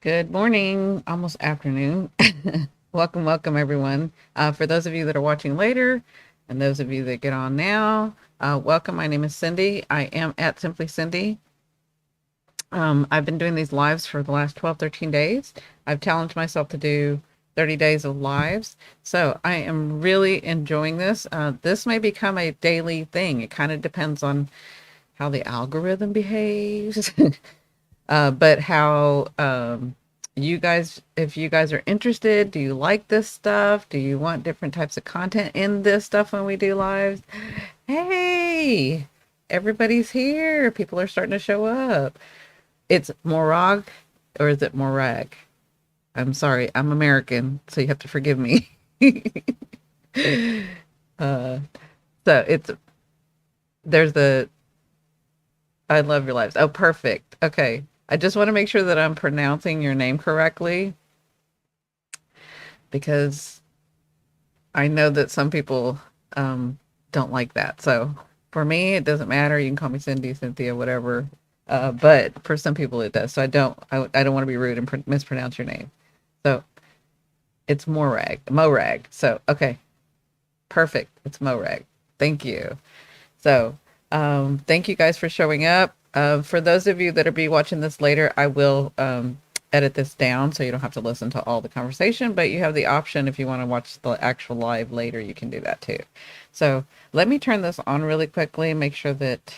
Good morning, almost afternoon. Welcome, everyone. For those of you that are watching later, and those of you that get on now, welcome. My name is Cindy. I am at Simply Cindy. I've been doing these lives for the last 12, 13 days. I've challenged myself to do 30 days of lives. So I am really enjoying this. This may become a daily thing. It kind of depends on how the algorithm behaves. But how you guys, if you guys are interested, do you like this stuff? Do you want different types of content in this stuff when we do lives? Hey, everybody's here. People are starting to show up. It's Morag, or is it Morag? I'm sorry, I'm American, so you have to forgive me. uh, so it's there's the I love your lives. Oh, perfect. Okay. I just want to make sure that I'm pronouncing your name correctly because I know that some people don't like that. So for me, it doesn't matter. You can call me Cindy, Cynthia, whatever. But for some people, it does. So I don't want to be rude and mispronounce your name. So it's Morag. So, okay. Perfect. It's Morag. Thank you. So, thank you guys for showing up. For those of you that are be watching this later, I will edit this down so you don't have to listen to all the conversation, but you have the option if you want to watch the actual live later, you can do that too. So let me turn this on really quickly, make sure that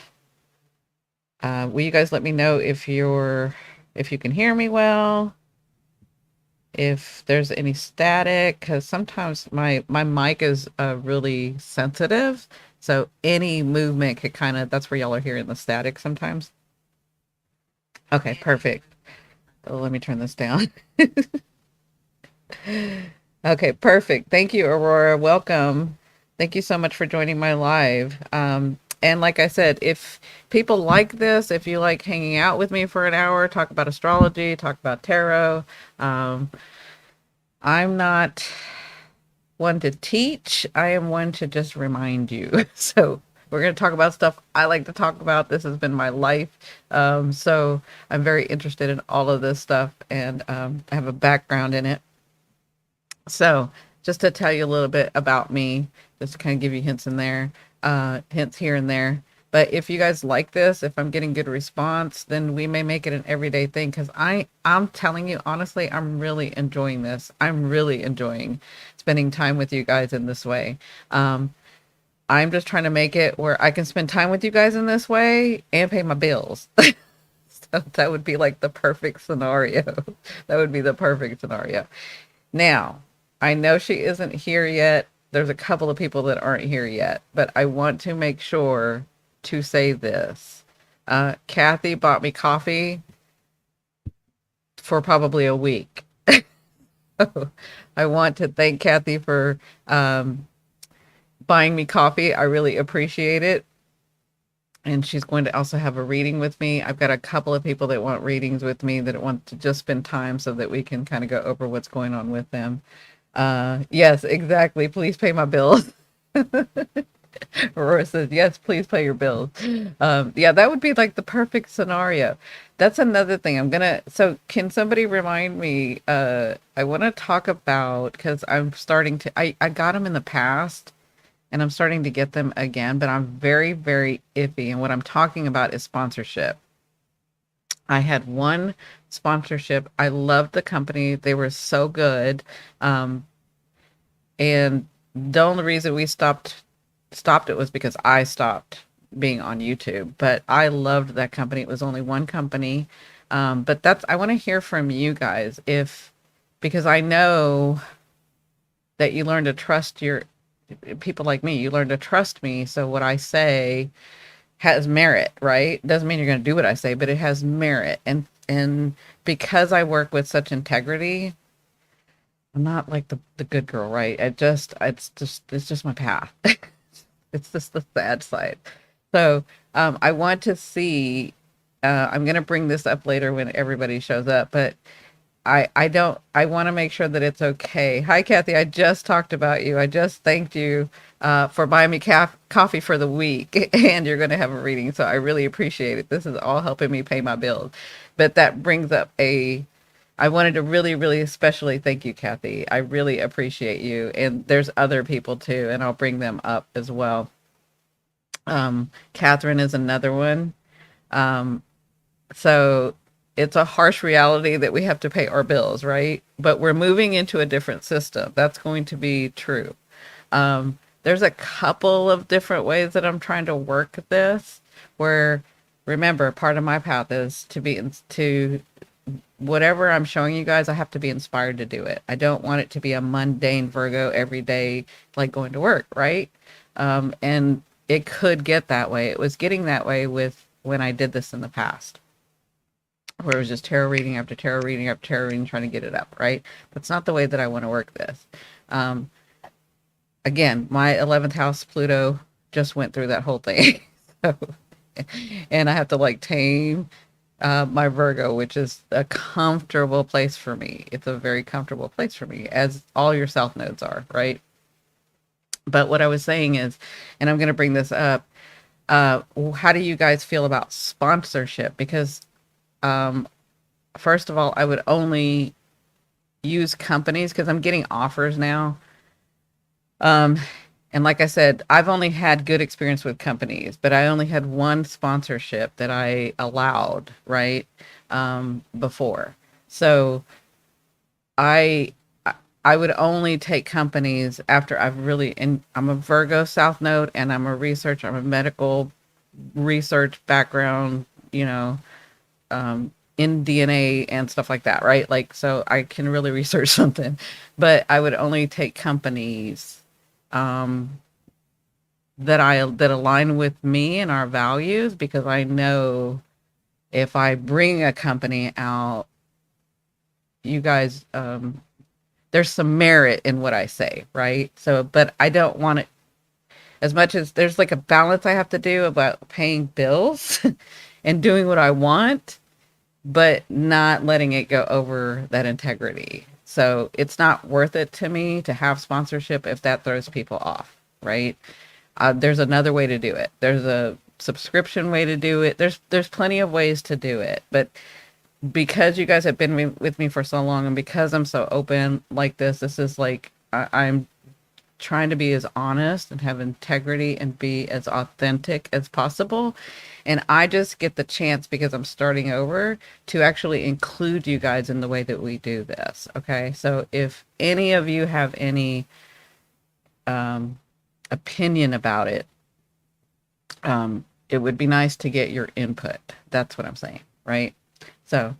will you guys let me know if you can hear me well, if there's any static, because sometimes my mic is really sensitive, so any movement could kind of, that's where y'all are hearing the static sometimes. Okay, perfect. Oh, let me turn this down. Okay, perfect. Thank you, Aurora. Welcome. Thank you so much for joining my live. And like I said, if people like this, if you like hanging out with me for an hour, talk about astrology, talk about tarot, um, I'm not one to teach. I am one to just remind you. So we're going to talk about stuff I like to talk about. This has been my life. So I'm very interested in all of this stuff and I have a background in it. So just to tell you a little bit about me, just to kind of give you hints in there, hints here and there. But if you guys like this, if I'm getting good response, then we may make it an everyday thing. Because I'm telling you honestly, I'm really enjoying this. I'm really enjoying spending time with you guys in this way. I'm just trying to make it where I can spend time with you guys in this way and pay my bills. So that would be like the perfect scenario. That would be the perfect scenario. Now, I know she isn't here yet. There's a couple of people that aren't here yet, but I want to make sure to say this. Kathy bought me coffee for probably a week. I want to thank Kathy for buying me coffee. I really appreciate it. And she's going to also have a reading with me. I've got a couple of people that want readings with me that want to just spend time so that we can kind of go over what's going on with them. Yes, exactly. Please pay my bills. Aurora says, yes, please pay your bills. Yeah, that would be like the perfect scenario. That's another thing. So can somebody remind me? I want to talk about, because I got them in the past and I'm starting to get them again, but I'm very, very iffy. And what I'm talking about is sponsorship. I had one sponsorship. I loved the company. They were so good. Um, and the only reason we stopped it was because I stopped being on YouTube. But I loved that company. It was only one company. But I want to hear from you guys because I know that you learn to trust your people like me. You learn to trust me. So what I say has merit, right? Doesn't mean you're going to do what I say, but it has merit. And because I work with such integrity, I'm not like the good girl, right? It's just my path. It's just the sad side. So I want to see. I'm going to bring this up later when everybody shows up, but I don't. I want to make sure that it's okay. Hi, Kathy. I just talked about you. I just thanked you for buying me coffee for the week, and you're going to have a reading. So I really appreciate it. This is all helping me pay my bills. But that brings up I wanted to really, really especially thank you, Kathy. I really appreciate you. And there's other people too, and I'll bring them up as well. Catherine is another one. Um, so it's a harsh reality that we have to pay our bills, right? But we're moving into a different system. That's going to be true. There's a couple of different ways that I'm trying to work this where remember part of my path is to be to whatever I'm showing you guys, I have to be inspired to do it. I don't want it to be a mundane Virgo every day, like going to work, right? And it could get that way. It was getting that way with when I did this in the past, where it was just tarot reading after tarot reading after tarot reading, trying to get it up, right? That's not the way that I want to work this. Um, Again, my 11th house Pluto just went through that whole thing. So, and I have to like tame my Virgo, which is a comfortable place for me. It's a very comfortable place for me, as all your South nodes are, right? But what I was saying is, and I'm going to bring this up, how do you guys feel about sponsorship? Because, first of all, I would only use companies because I'm getting offers now. Um, and like I said, I've only had good experience with companies, but I only had one sponsorship that I allowed, right? Before. So I I would only take companies after I've really and I'm a Virgo South Node and I'm a researcher, I'm a medical research background, you know, in DNA and stuff like that, right? Like so I can really research something. But I would only take companies um that align with me and our values because I know if I bring a company out, you guys there's some merit in what I say, right? So but I don't want it as much as there's like a balance I have to do about paying bills and doing what I want, but not letting it go over that integrity. So it's not worth it to me to have sponsorship if that throws people off, right? There's another way to do it. There's a subscription way to do it. There's plenty of ways to do it. But because you guys have been with me for so long, and because I'm so open like this is like I'm trying to be as honest and have integrity and be as authentic as possible. And I just get the chance because I'm starting over to actually include you guys in the way that we do this. Okay. So if any of you have any opinion about it, it would be nice to get your input. That's what I'm saying, right? So,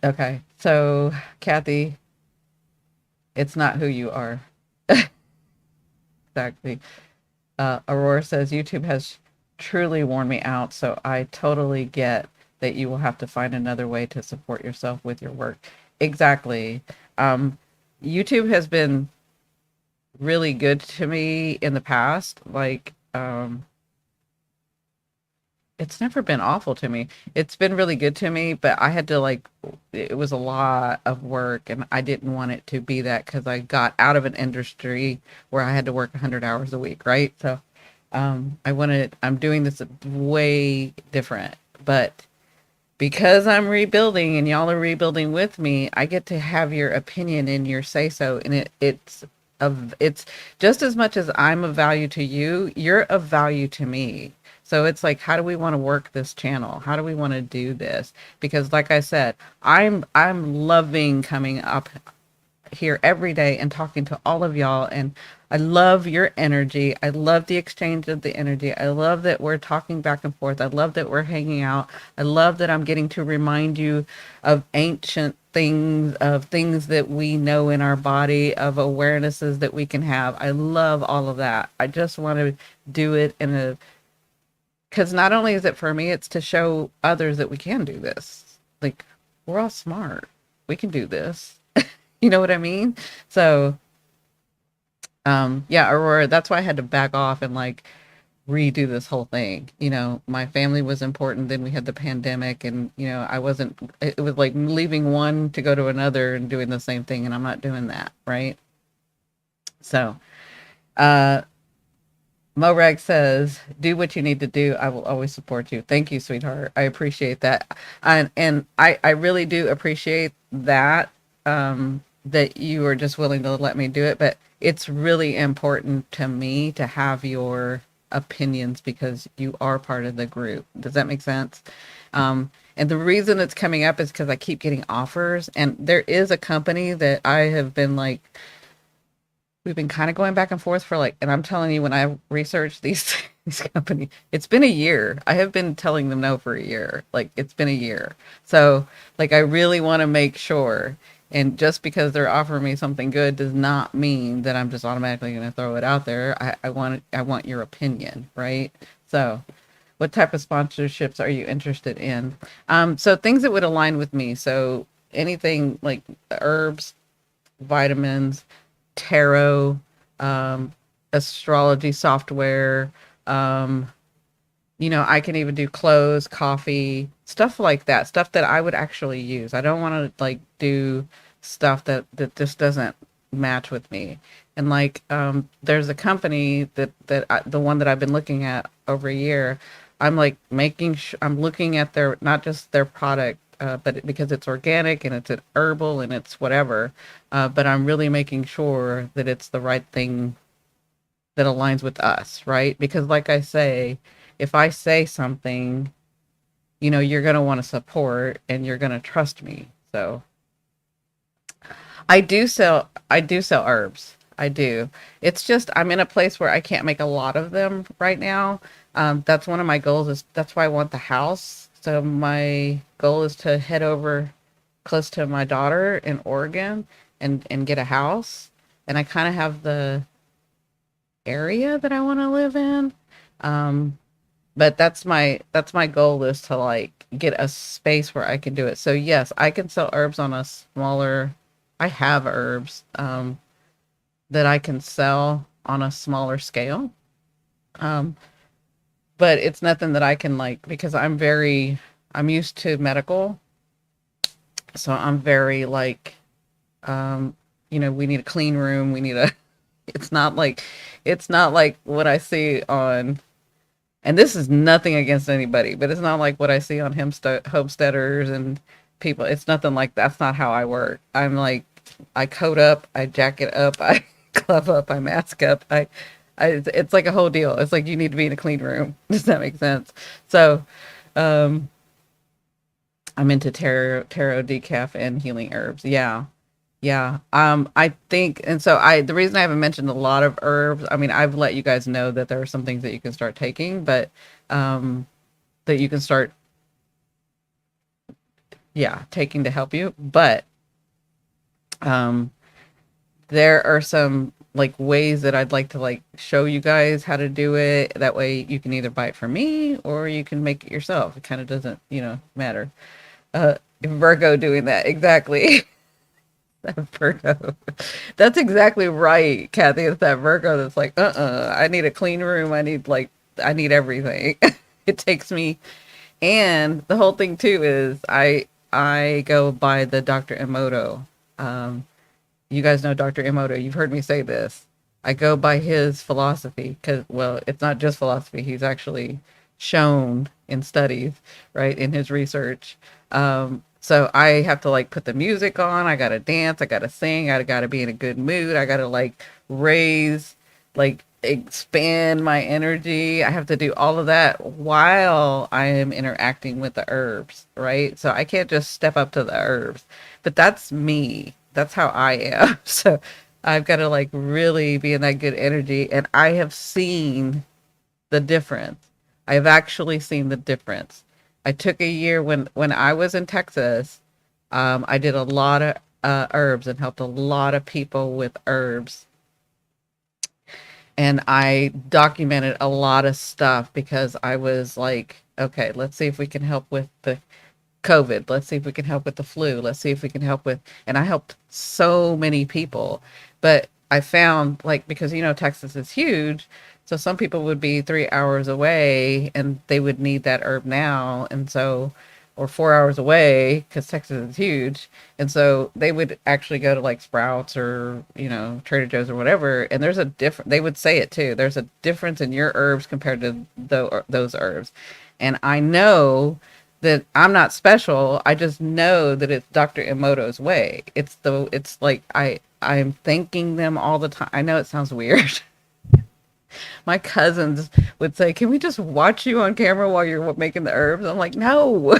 okay. So, Kathy, it's not who you are. Exactly. Aurora says YouTube has truly worn me out, so I totally get that you will have to find another way to support yourself with your work. Exactly. YouTube has been really good to me in the past. Like, it's never been awful to me. It's been really good to me, but I had to like, it was a lot of work and I didn't want it to be that because I got out of an industry where I had to work 100 hours a week, right? So, I'm doing this way different, but because I'm rebuilding and y'all are rebuilding with me, I get to have your opinion and your say so. And it's just as much as I'm of value to you, you're of value to me. So it's like, how do we want to work this channel? How do we want to do this? Because like I said, I'm loving coming up here every day and talking to all of y'all. And I love your energy. I love the exchange of the energy. I love that we're talking back and forth. I love that we're hanging out. I love that I'm getting to remind you of ancient things, of things that we know in our body, of awarenesses that we can have. I love all of that. I just want to do it in a, because not only is it for me, it's to show others that we can do this. Like, we're all smart. We can do this. You know what I mean? So, yeah, Aurora, that's why I had to back off and like redo this whole thing. You know, my family was important. Then we had the pandemic, and you know, I wasn't. It was like leaving one to go to another and doing the same thing, and I'm not doing that, right? So, uh, Morag says, "Do what you need to do. I will always support you." Thank you, sweetheart. I appreciate that, and I really do appreciate that. That you are just willing to let me do it, but it's really important to me to have your opinions because you are part of the group. Does that make sense? And the reason it's coming up is because I keep getting offers, and there is a company that I have been like we've been kind of going back and forth for like, and I'm telling you, when I researched these these companies, it's been a year. I have been telling them no for a year. Like it's been a year. So like I really want to make sure. And just because they're offering me something good does not mean that I'm just automatically going to throw it out there. I want your opinion, right? So what type of sponsorships are you interested in? So things that would align with me. So anything like herbs, vitamins, tarot, um, astrology software. Um, I can even do clothes, coffee, stuff like that. Stuff that I would actually use. I don't want to like do stuff that just doesn't match with me. And like, there's a company the one that I've been looking at over a year. I'm like I'm looking at their not just their product, but because it's organic and it's an herbal and it's whatever. But I'm really making sure that it's the right thing that aligns with us, right? Because like I say, if I say something, you're going to want to support and you're going to trust me. So I do sell herbs. I do. It's just I'm in a place where I can't make a lot of them right now. That's one of my goals is that's why I want the house. So my goal is to head over close to my daughter in Oregon and get a house. And I kind of have the area that I want to live in. Um, but that's my goal is to like get a space where I can do it. So yes, I can sell herbs on a smaller. I have herbs that I can sell on a smaller scale. Um, but it's nothing that I can like because I'm used to medical, so I'm very like we need a clean room, we need a it's not like what I see on, and this is nothing against anybody, but it's not like what I see on homesteaders and people. It's nothing like that's not how I work. I'm like I coat up, I jacket up, I glove up, I mask up. It's like a whole deal. It's like you need to be in a clean room. Does that make sense? So, um, I'm into tarot decaf and healing herbs. Yeah. Yeah. I think, and so the reason I haven't mentioned a lot of herbs, I mean, I've let you guys know that there are some things that you can start taking, but, that you can start, yeah, taking to help you. But, um, there are some like ways that I'd like to like show you guys how to do it. That way you can either buy it from me or you can make it yourself. It kind of doesn't, matter. Virgo doing that. Exactly. Virgo. That's exactly right, Kathy. It's that Virgo that's like, I need a clean room. I need everything. It takes me, and the whole thing too is I go by the Dr. Emoto. Um, you guys know Dr. Emoto. You've heard me say this. I go by his philosophy because, well, it's not just philosophy. He's actually shown in studies, right, in his research. So I have to like put the music on. I gotta dance. I gotta sing. I gotta be in a good mood. I gotta like raise, like expand my energy. I have to do all of that while I am interacting with the herbs, right? So I can't just step up to the herbs, but that's me. That's how I am. So I've got to like really be in that good energy. And I have seen the difference. I've actually seen the difference. I took a year when I was in Texas. I did a lot of herbs and helped a lot of people with herbs, and I documented a lot of stuff because I was like, okay, let's see if we can help with the COVID. Let's see if we can help with the flu. Let's see if we can help with, and I helped so many people. But I found like, because, Texas is huge. So some people would be 3 hours away and they would need that herb now. And so, or 4 hours away because Texas is huge. And so they would actually go to like Sprouts or, Trader Joe's or whatever. And there's a different, they would say it too. There's a difference in your herbs compared to those herbs. And I know that I'm not special. I just know that it's Dr. Emoto's way. It's like I'm thanking them all the time. I know it sounds weird. My cousins would say, "Can we just watch you on camera while you're making the herbs?" I'm like, "No."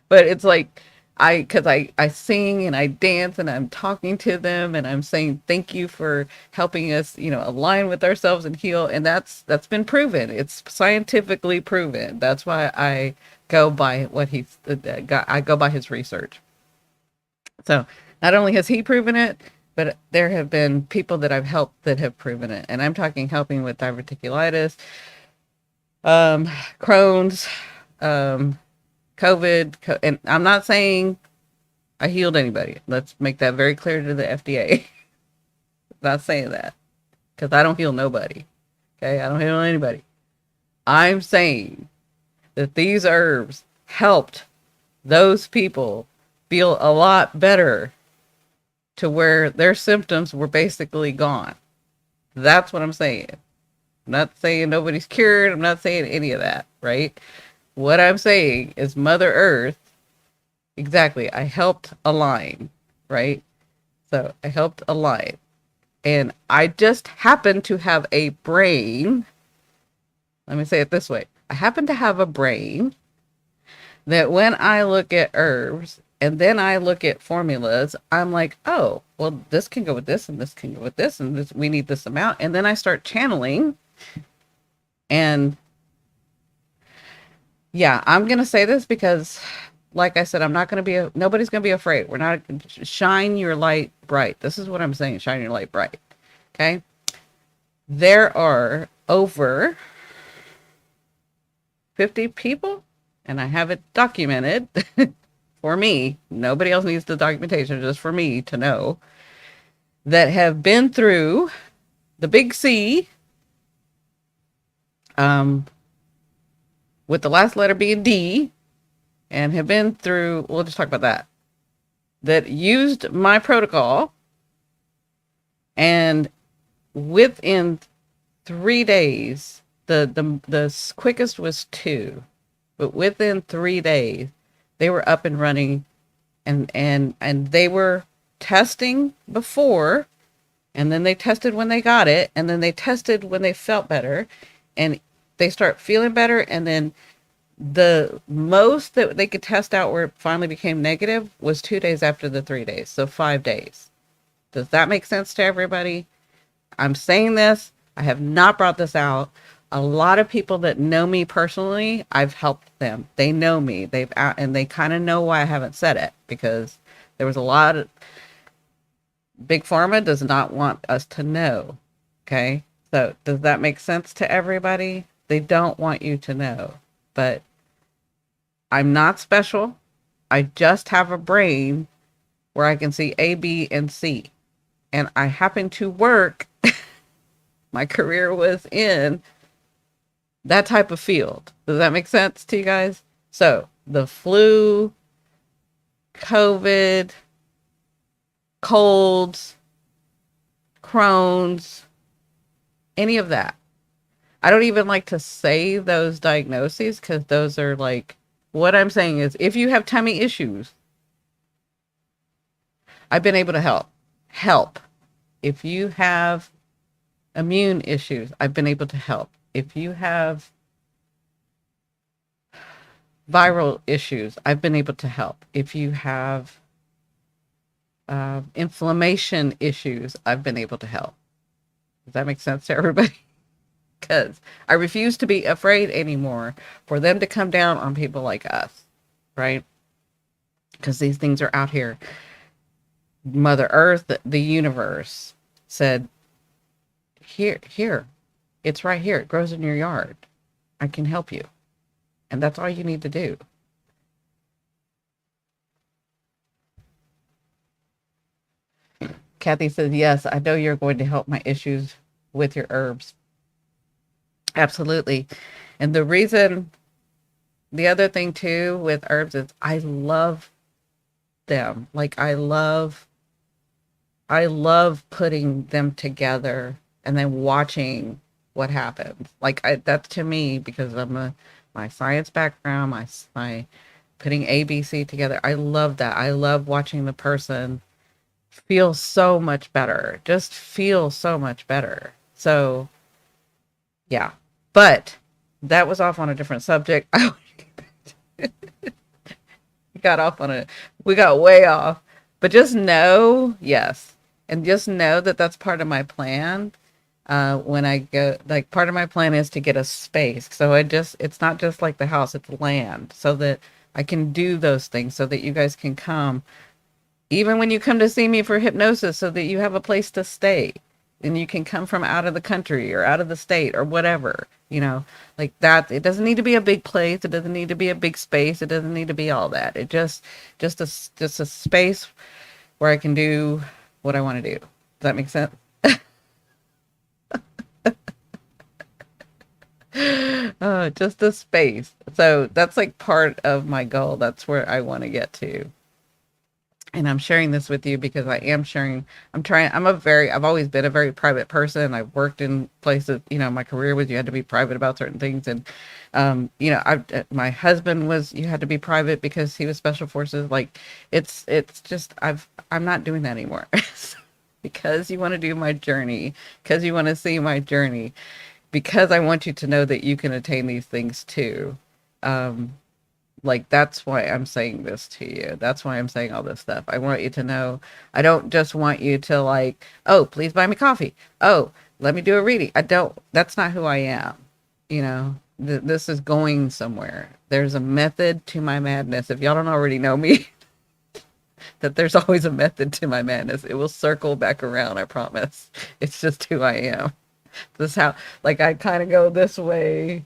But it's like because I sing and I dance and I'm talking to them and I'm saying thank you for helping us, align with ourselves and heal. And that's been proven. It's scientifically proven. That's why I go by what he's got. I go by his research. So not only has he proven it, but there have been people that I've helped that have proven it. And I'm talking helping with diverticulitis, Crohn's, um, COVID, and I'm not saying I healed anybody. Let's make that very clear to the FDA. Not saying that because I don't heal nobody. Okay, I don't heal anybody. I'm saying that these herbs helped those people feel a lot better to where their symptoms were basically gone. That's what I'm saying. I'm not saying nobody's cured. I'm not saying any of that, right? What I'm saying is Mother Earth, exactly, I helped align, right? So I helped align. And I just happen to have a brain. Let me say it this way. I happen to have a brain that when I look at herbs and then I look at formulas, I'm like, oh, well, this can go with this and this can go with this and this, we need this amount. And then I start channeling. And yeah, I'm going to say this because, like I said, I'm not going to be, nobody's going to be afraid. We're not, shine your light bright. This is what I'm saying, shine your light bright. Okay. There are over 50 people, and I have it documented for me. Nobody else needs the documentation, just for me to know, that have been through the big C, with the last letter being D, and have been through, we'll just talk about that used my protocol, and within 3 days, the quickest was 2, but within 3 days, they were up and running, and they were testing before, and then they tested when they got it, and then they tested when they felt better, and they start feeling better, and then the most that they could test out where it finally became negative was 2 days after the 3 days, so 5 days. Does that make sense to everybody? I'm saying this. I have not brought this out. A lot of people that know me personally, I've helped them. They know me. And they kind of know why I haven't said it, because there was a lot of big pharma does not want us to know. Okay. So does that make sense to everybody? They don't want you to know, but I'm not special. I just have a brain where I can see A, B, and C. And I happen to work, my career was in that type of field. Does that make sense to you guys? So the flu, COVID, colds, Crohn's, any of that. I don't even like to say those diagnoses because those are like, what I'm saying is if you have tummy issues, I've been able to help. If you have immune issues, I've been able to help. If you have viral issues, I've been able to help. If you have inflammation issues, I've been able to help. Does that make sense to everybody? Because I refuse to be afraid anymore for them to come down on people like us, right? Because these things are out here. Mother Earth, the universe said, here, it's right here. It grows in your yard. I can help you. And that's all you need to do. Kathy says, yes, I know you're going to help my issues with your herbs. Absolutely. And the reason The other thing too with herbs is I love them. Like I love putting them together and then watching what happens. Like that's to me because I'm a my science background, my putting ABC together. I love that. I love watching the person feel so much better. Just feel so much better. So, yeah. But that was off on a different subject. I got off on a we got way off. But just know, yes. And just know that that's part of my plan. When I go, like part of my plan is to get a space. So it's not just like the house, it's land so that I can do those things so that you guys can come even when you come to see me for hypnosis so that you have a place to stay and you can come from out of the country or out of the state or whatever, like that. It doesn't need to be a big place. It doesn't need to be a big space. It doesn't need to be all that. Just a space where I can do what I want to do. Does that make sense? Just a space. So that's like part of my goal. That's where I want to get to. And I'm sharing this with you because I am sharing. I've always been a very private person. I've worked in places, my career was you had to be private about certain things. And, my husband you had to be private because he was special forces. Like it's just, I'm not doing that anymore. Because you want to do my journey, because you want to see my journey, because I want you to know that you can attain these things too. Um, like that's why I'm saying this to you. That's why I'm saying all this stuff. I want you to know. I don't just want you to like, oh, please buy me coffee. Oh, let me do a reading. I don't. That's not who I am. This is going somewhere. There's a method to my madness. If y'all don't already know me, that there's always a method to my madness. It will circle back around. I promise. It's just who I am. This is how, like, I kind of go this way,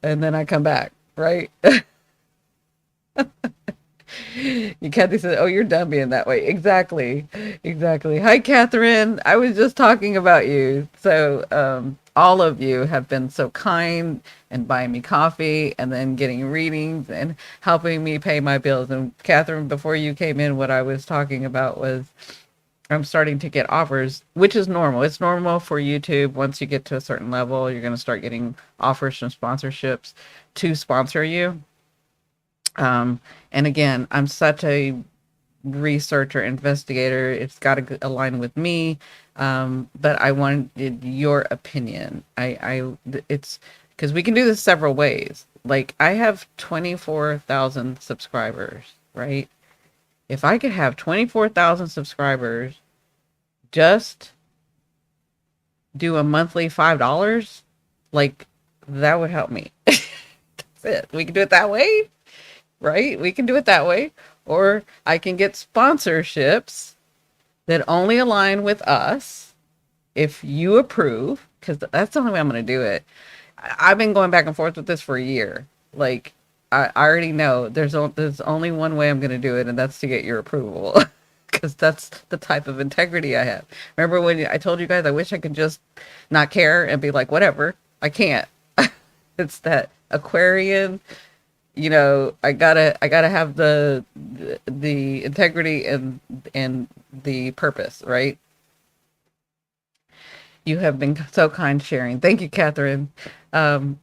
and then I come back. Right. Kathy said, "Oh, you're done being that way." Exactly, exactly. Hi, Catherine. I was just talking about you. So, all of you have been so kind and buying me coffee, and then getting readings and helping me pay my bills. And Catherine, before you came in, what I was talking about was I'm starting to get offers, which is normal. It's normal for YouTube. Once you get to a certain level, you're going to start getting offers from sponsorships to sponsor you. And again, I'm such a researcher, investigator. It's got to align with me. But I wanted your opinion. It's because we can do this several ways. Like I have 24,000 subscribers, right? If I could have 24,000 subscribers, just do a monthly $5, like that would help me. That's it. We can do it that way, right? We can do it that way. Or I can get sponsorships that only align with us if you approve, because that's the only way I'm going to do it. I've been going back and forth with this for a year. Like, I already know there's only one way I'm going to do it, and that's to get your approval. Because that's the type of integrity I have. Remember when I told you guys I wish I could just not care and be like, whatever. I can't. It's that Aquarian, I gotta have the integrity and the purpose, right? You have been so kind sharing. Thank you, Catherine. Um,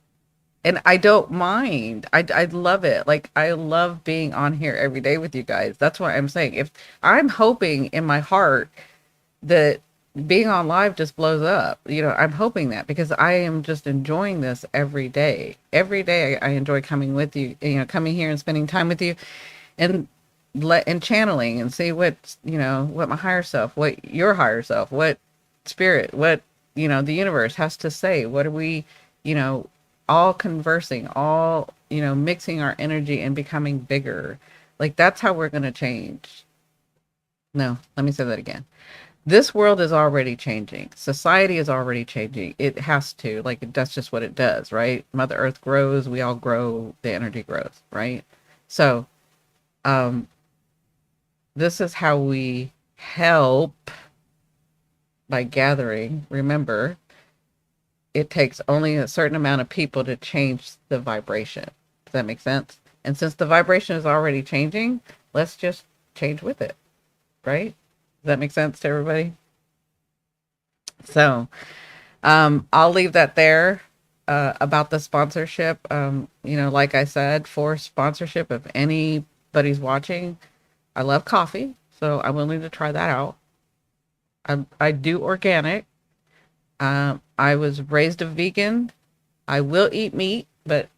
and I don't mind. I love it. Like I love being on here every day with you guys. That's what I'm saying. If I'm hoping in my heart that being on live just blows up. I'm hoping that because I am just enjoying this every day. Every day I enjoy coming with you, coming here and spending time with you and and channeling and see what my higher self, what your higher self, what spirit, what, the universe has to say. What are we, you know, all conversing, all, mixing our energy and becoming bigger. Like that's how we're going to change. No, let me say that again. This world is already changing. Society is already changing. It has to. Like that's just what it does, right? Mother Earth grows, we all grow, the energy grows, right? So, um, this is how we help by gathering. Remember, it takes only a certain amount of people to change the vibration. Does that make sense? And since the vibration is already changing, let's just change with it, right? Does that make sense to everybody? So, I'll leave that there. About the sponsorship, like I said, for sponsorship, if anybody's watching, I love coffee, so I'm willing to try that out. I do organic. I was raised a vegan. I will eat meat, but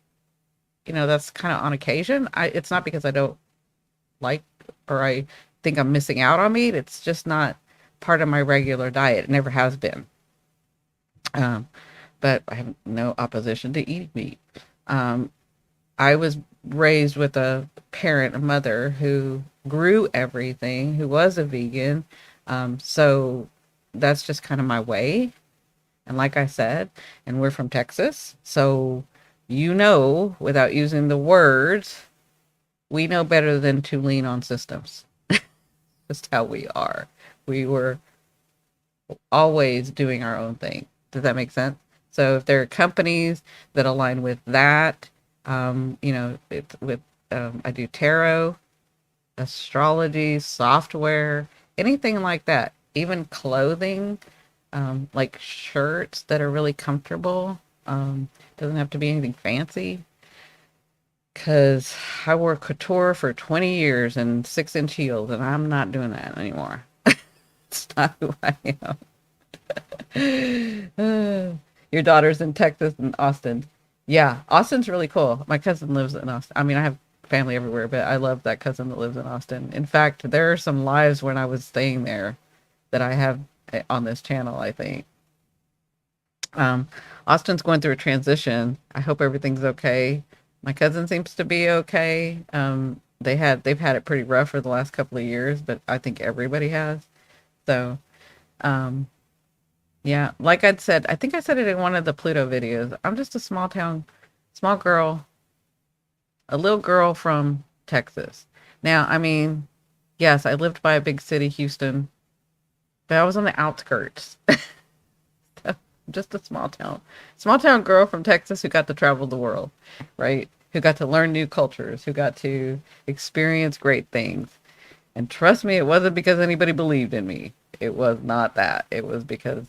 that's kind of on occasion. It's not because I don't like or I think I'm missing out on meat. It's just not part of my regular diet. It never has been. Um, but I have no opposition to eating meat. Um, I was raised with a parent, a mother who grew everything, who was a vegan. So that's just kind of my way. And like I said, and we're from Texas, so without using the words, we know better than to lean on systems. Just how we are. We were always doing our own thing. Does that make sense? So if there are companies that align with that, it's with I do tarot, astrology, software, anything like that. Even clothing, like shirts that are really comfortable. Doesn't have to be anything fancy. Cause I wore couture for 20 years and 6-inch heels, and I'm not doing that anymore. It's not who I am. Your daughter's in Texas and Austin. Yeah, Austin's really cool. My cousin lives in Austin. I mean, I have family everywhere, but I love that cousin that lives in Austin. In fact, there are some lives when I was staying there that I have on this channel, I think. Um, Austin's going through a transition. I hope everything's okay. My cousin seems to be okay. They've had it pretty rough for the last couple of years, but I think everybody has. So, um, yeah, like I'd said, I think I said it in one of the Pluto videos. I'm just a small girl, a little girl from Texas. Now, I mean, yes, I lived by a big city, Houston, but I was on the outskirts. Just a small town girl from Texas who got to travel the world, right? Who got to learn new cultures, who got to experience great things. And trust me, it wasn't because anybody believed in me. It was not that. It was because,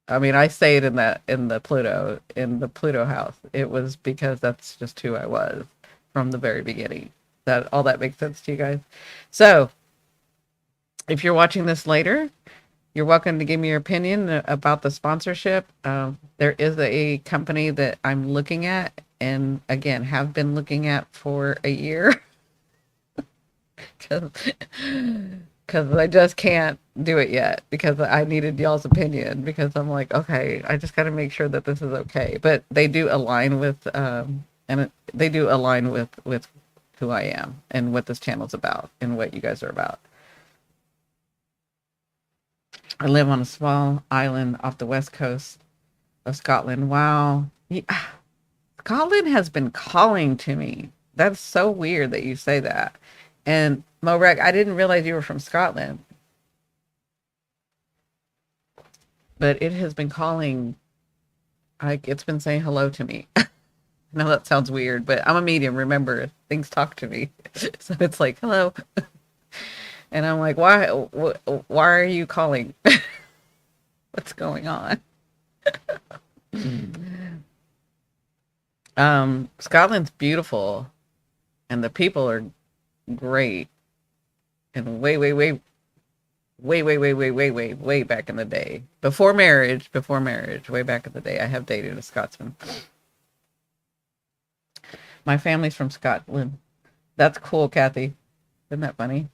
I mean, I say it in the Pluto house. It was because that's just who I was from the very beginning. That all that makes sense to you guys. So, if you're watching this later, you're welcome to give me your opinion about the sponsorship. There is a company that I'm looking at, and again, have been looking at for a year. Because I just can't do it yet because I needed y'all's opinion because I'm like, okay, I just got to make sure that this is okay. But they do align with, they do align with who I am and what this channel's about and what you guys are about. I live on a small island off the west coast of Scotland. Wow. Yeah. Scotland has been calling to me. That's so weird that you say that. And Morag, I didn't realize you were from Scotland, but it has been calling. It's been saying hello to me. I know that sounds weird, but I'm a medium. Remember, things talk to me, so it's like hello, and I'm like, why? Why are you calling? What's going on? Scotland's beautiful, and the people are great. And way back in the day, before marriage, way back in the day, I have dated a Scotsman. My family's from Scotland. That's cool, Kathy. Isn't that funny?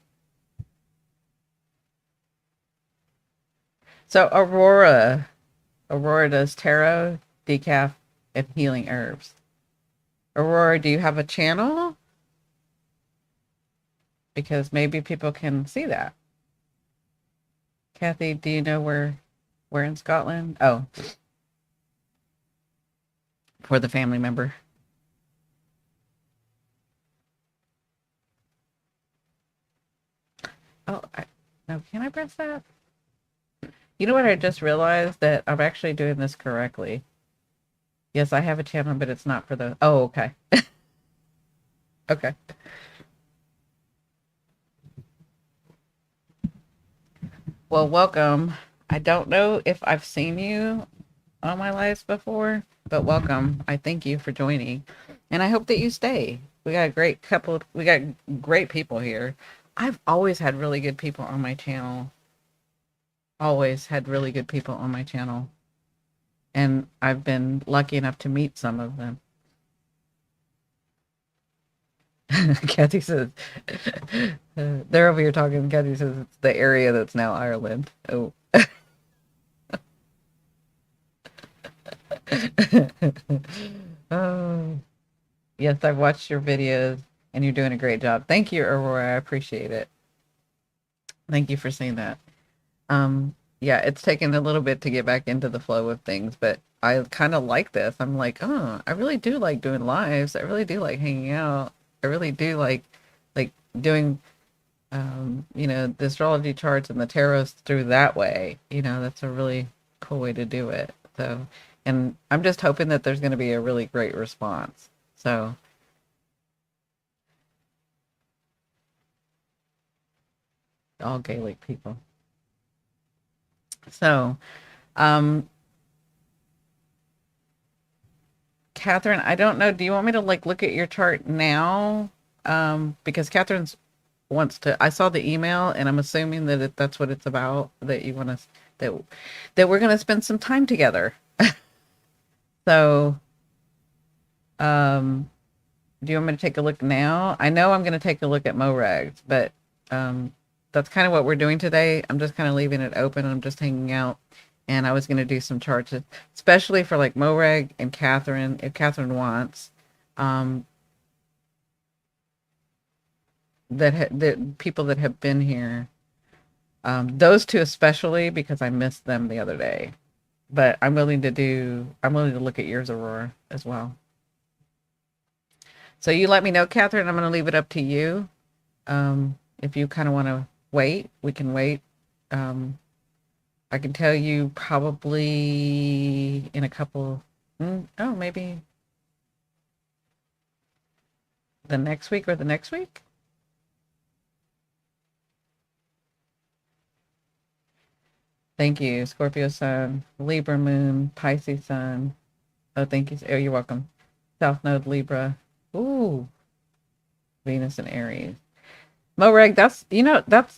So Aurora does tarot, decaf, and healing herbs. Aurora, do you have a channel? Because maybe people can see that. Kathy, do you know where in Scotland? Oh, for the family member. Oh, no, can I press that? You know what? I just realized that I'm actually doing this correctly. Yes, I have a channel, but it's not for the. Oh, okay. Okay. Well, welcome. I don't know if I've seen you on my lives before, but welcome. I thank you for joining. And I hope that you stay. We got great people here. I've always had really good people on my channel. Always had really good people on my channel. And I've been lucky enough to meet some of them. Kathy says, they're over here talking. Kathy says it's the area that's now Ireland. Oh. Oh. Yes, I've watched your videos and you're doing a great job. Thank you, Aurora. I appreciate it. Thank you for saying that. Yeah, it's taken a little bit to get back into the flow of things, but I kind of like this. I'm like, oh, I really do like doing lives. I really do like hanging out. I really do like doing the astrology charts and the tarots through that way. That's a really cool way to do it. So, and I'm just hoping that there's going to be a really great response. So, all Gaelic people. So, um, Catherine, I don't know. Do you want me to like look at your chart now? Because Catherine's wants to. I saw the email, and I'm assuming that that's what it's about. That you want to that that we're going to spend some time together. So, um, do you want me to take a look now? I know I'm going to take a look at Morags, but um, that's kind of what we're doing today. I'm just kind of leaving it open. I'm just hanging out, and I was going to do some charts, especially for like Morag and Catherine, if Catherine wants. Um, that people that have been here, those two especially because I missed them the other day. But I'm willing to look at yours, Aurora, as well. So you let me know, Catherine. I'm going to leave it up to you. If you kind of want to wait, we can wait. Um, I can tell you probably in a couple, oh, maybe the next week or the next week. Thank you. Scorpio Sun, Libra Moon, Pisces Sun. Oh, thank you. Oh, you're welcome. South Node Libra. Ooh, Venus and Aries. Moreg, that's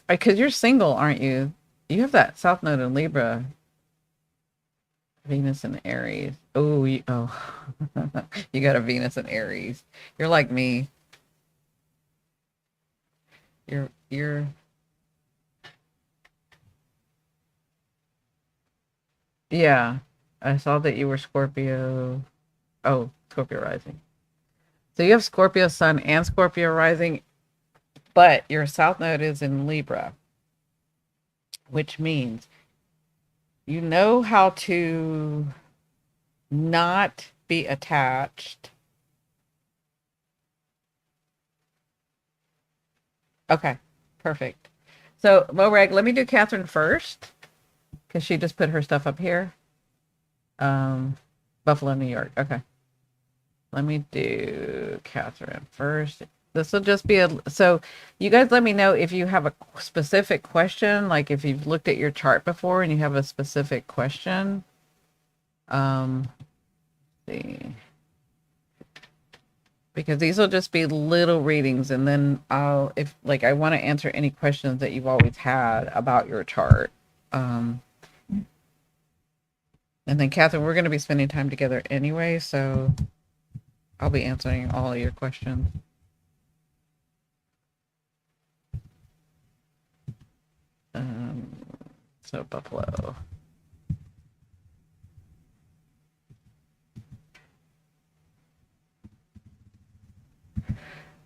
because you're single, aren't you? You have that South Node in Libra, Venus and Aries. Oh, you got a Venus and Aries. You're like me. You're yeah. I saw that you were Scorpio. Oh, Scorpio rising. So you have Scorpio Sun and Scorpio rising, but your South Node is in Libra, which means you know how to not be attached. Okay, perfect. So, Moreg, let me do Catherine first because she just put her stuff up here. Buffalo, New York. Okay. Let me do Catherine first. This will just be so you guys let me know if you have a specific question, like if you've looked at your chart before and you have a specific question. See. Because these will just be little readings and then if like I want to answer any questions that you've always had about your chart. And then Catherine, we're going to be spending time together anyway, so I'll be answering all of your questions. So Buffalo.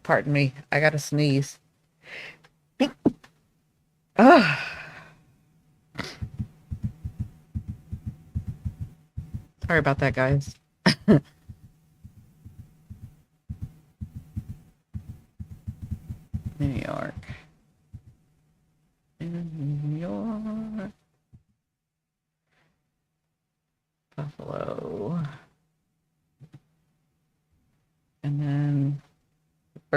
Pardon me, I got to sneeze. Ah, sorry about that, guys. New York. New York. Buffalo. And then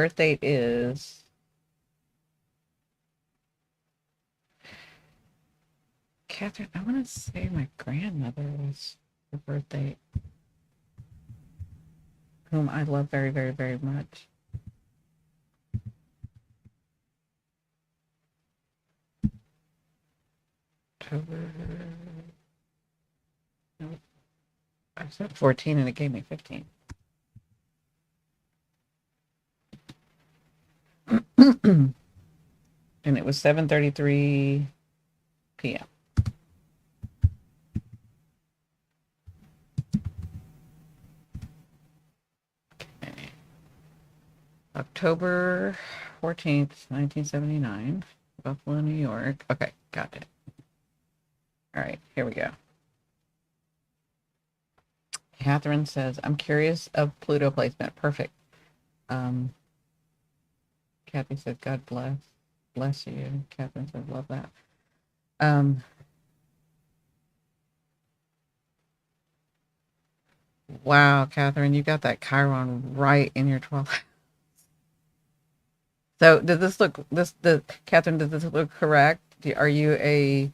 birth date is Catherine. I want to say my grandmother was her birth date, whom I love very, very, very much. October. No, I said 14 and it gave me 15. And it was 7:33 p.m. October 14th, 1979, Buffalo, New York. Okay, got it. All right, here we go. Catherine says, I'm curious of Pluto placement. Perfect. Um, Kathy said, God bless. Bless you. Catherine said, love that. Wow, Catherine, you got that Chiron right in your 12th. So does this look the Catherine, does this look correct? Are you a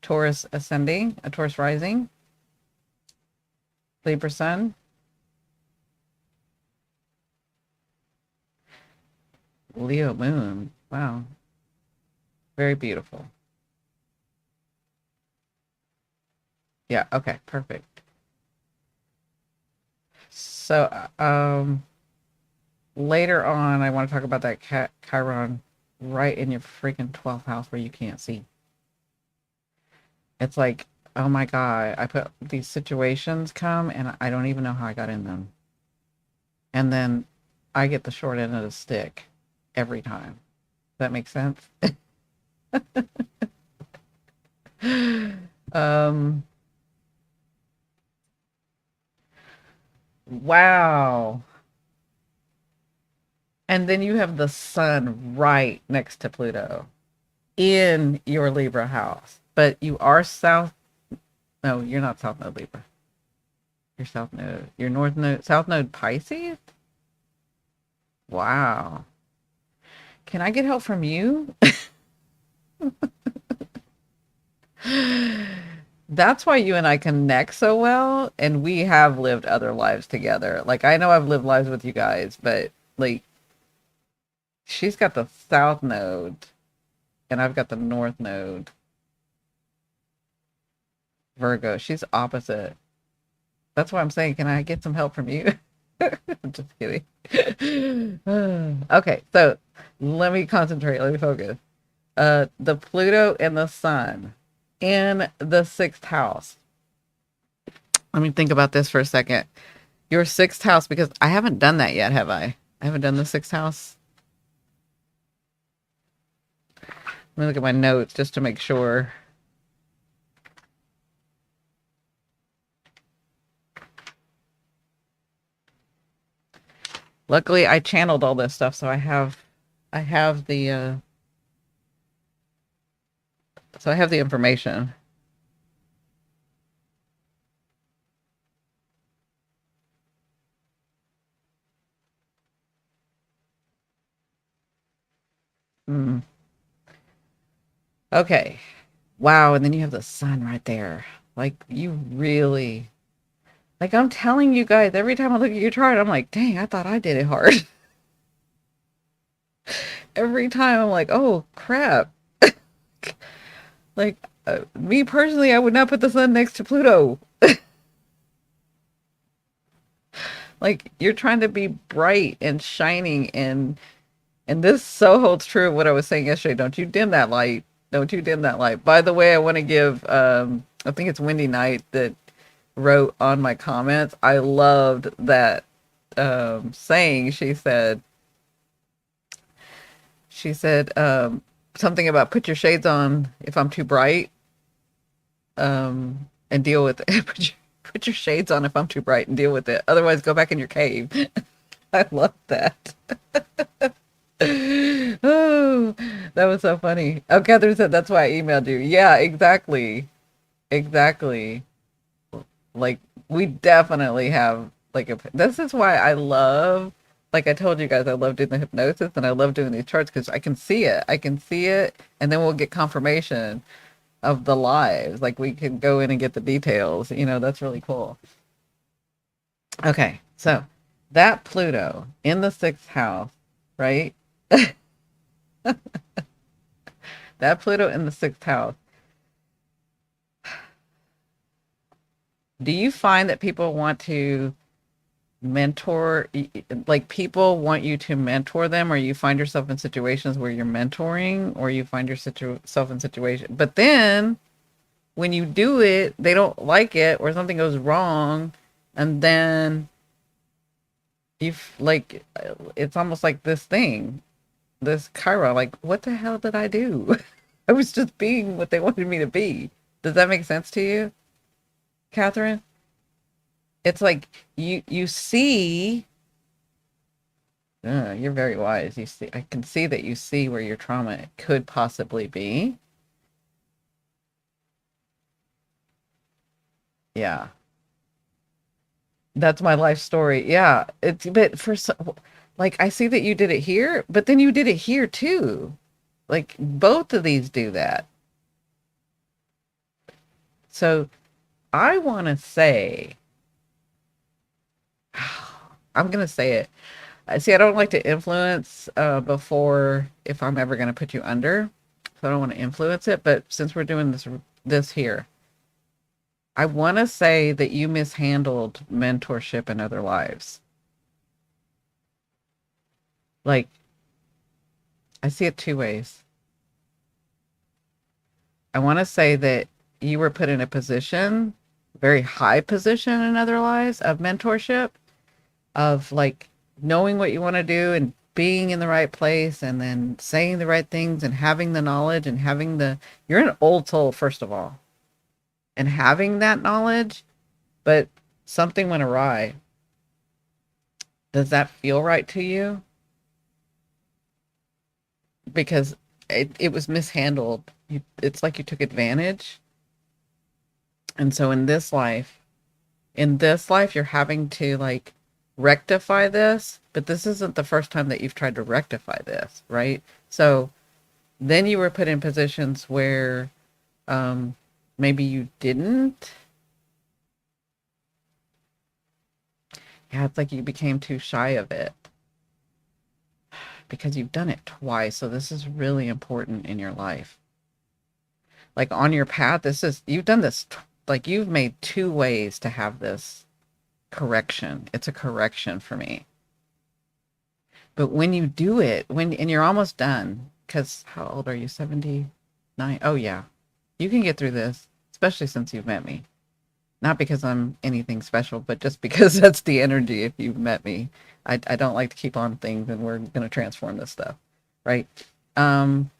Taurus ascending, a Taurus rising, Libra sun? Leo moon. Wow. Very beautiful. Yeah, okay, perfect. So later on I want to talk about that Chiron right in your freaking 12th house where you can't see. It's like, oh my God, I put these situations come and I don't even know how I got in them. And then I get the short end of the stick every time. Does that make sense? um, wow. And then you have the sun right next to Pluto in your Libra house. But you are south. No, you're not south node Libra. You're south node. You're north node, south node Pisces? Wow. Can I get help from you? That's why you and I connect so well, and we have lived other lives together. Like, I know I've lived lives with you guys, but like, she's got the south node, and I've got the north node. Virgo, she's opposite. That's why I'm saying, can I get some help from you? I'm just kidding. Okay, so let me concentrate. Let me focus. The Pluto and the Sun in the sixth house. Let me think about this for a second. Your sixth house, because I haven't done that yet, have I? I haven't done the sixth house. Let me look at my notes just to make sure. Luckily, I channeled all this stuff, so I have the so I have the information. Hmm. Okay. Wow, and then you have the sun right there. Like, you really, like, I'm telling you guys, every time I look at your chart, I'm like, dang, I thought I did it hard. Every time I'm like, oh crap. Like, me personally, I would not put the sun next to Pluto. Like, you're trying to be bright and shining, and this so holds true of what I was saying yesterday. Don't you dim that light. Don't you dim that light. By the way, I want to give I think it's Wendy Knight that wrote on my comments. I loved that saying. She said something about put your shades on if I'm too bright, and deal with it. Put your shades on if I'm too bright and deal with it. Otherwise, go back in your cave. I love that. Oh, that was so funny. Oh, Catherine said that's why I emailed you. Yeah, exactly. Exactly. Like, we definitely have like this is why I love like I told you guys, I love doing the hypnosis and I love doing these charts because I can see it. I can see it, and then we'll get confirmation of the lives. Like we can go in and get the details. That's really cool. Okay, so that Pluto in the sixth house, right? That Pluto in the sixth house. Do you find that people want to mentor, like people want you to mentor them, or you find yourself in situations where you're mentoring, or you find yourself in situation, but then when you do it, they don't like it, or something goes wrong, and then you like it's almost like this thing, this Chiron, like what the hell did I do? I was just being what they wanted me to be. Does that make sense to you, Catherine? It's like you see, you're very wise. You see, I can see that you see where your trauma could possibly be. Yeah, that's my life story. Yeah, it's but like I see that you did it here, but then you did it here too. Like both of these do that. So I want to say, I'm gonna say it. I see. I don't like to influence before if I'm ever gonna put you under, so I don't want to influence it. But since we're doing this here, I want to say that you mishandled mentorship in other lives. Like, I see it two ways. I want to say that you were put in a position, very high position in other lives of mentorship, of like knowing what you want to do and being in the right place and then saying the right things and having the knowledge and you're an old soul, first of all, and having that knowledge, but something went awry. Does that feel right to you? Because it was mishandled. It's like you took advantage. And so in this life, you're having to like rectify this, but this isn't the first time that you've tried to rectify this, right? So then you were put in positions where um, maybe you didn't. Yeah, it's like you became too shy of it because you've done it twice. So this is really important in your life. Like on your path, you've done this, like you've made two ways to have this correction. It's a correction for me. But when you do it, and you're almost done, because how old are you? 79? Oh, yeah. You can get through this, especially since you've met me. Not because I'm anything special, but just because that's the energy if you've met me. I don't like to keep on things, and we're going to transform this stuff, right? Um,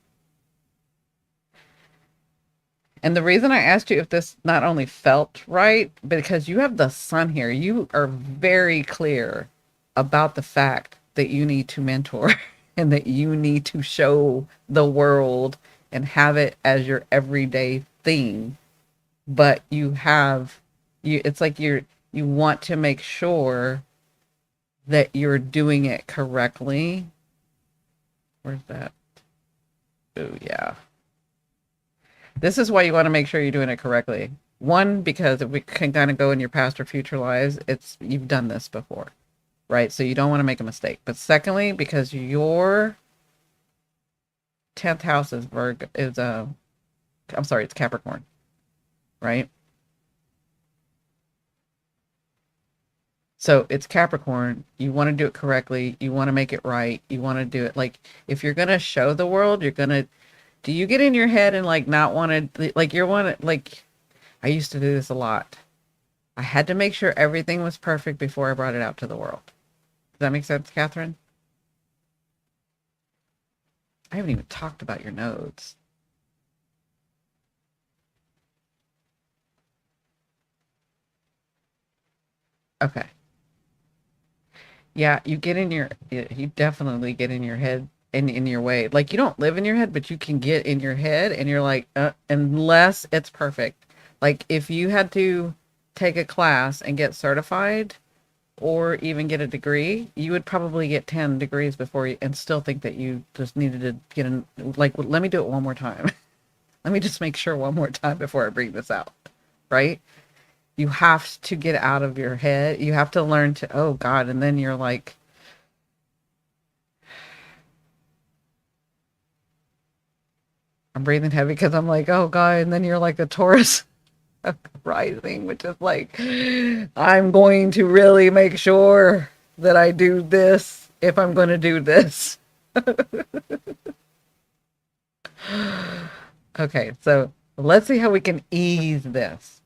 and the reason I asked you if this not only felt right, because you have the sun here, you are very clear about the fact that you need to mentor and that you need to show the world and have it as your everyday thing. But it's like you want to make sure that you're doing it correctly. Where's that? Oh, yeah. This is why you want to make sure you're doing it correctly. One, because if we can kind of go in your past or future lives, you've done this before, right? So you don't want to make a mistake. But secondly, because your 10th house is I'm sorry, it's Capricorn, right? So it's Capricorn. You want to do it correctly. You want to make it right. You want to do it like if you're going to show the world, do you get in your head and like not want to, like you're one, like I used to do this a lot. I had to make sure everything was perfect before I brought it out to the world. Does that make sense, Catherine? I haven't even talked about your nodes. Okay. Yeah, you definitely get in your head and in your way. Like you don't live in your head, but you can get in your head and you're like, unless it's perfect. Like if you had to take a class and get certified, or even get a degree, you would probably get 10 degrees before you and still think that you just needed to get in. Like, let me do it one more time. Let me just make sure one more time before I bring this out. Right? You have to get out of your head. You have to learn to, oh God. And then you're like, I'm breathing heavy because I'm like, oh God. And then you're like a Taurus rising, which is like, I'm going to really make sure that I do this if I'm going to do this. Okay, so let's see how we can ease this.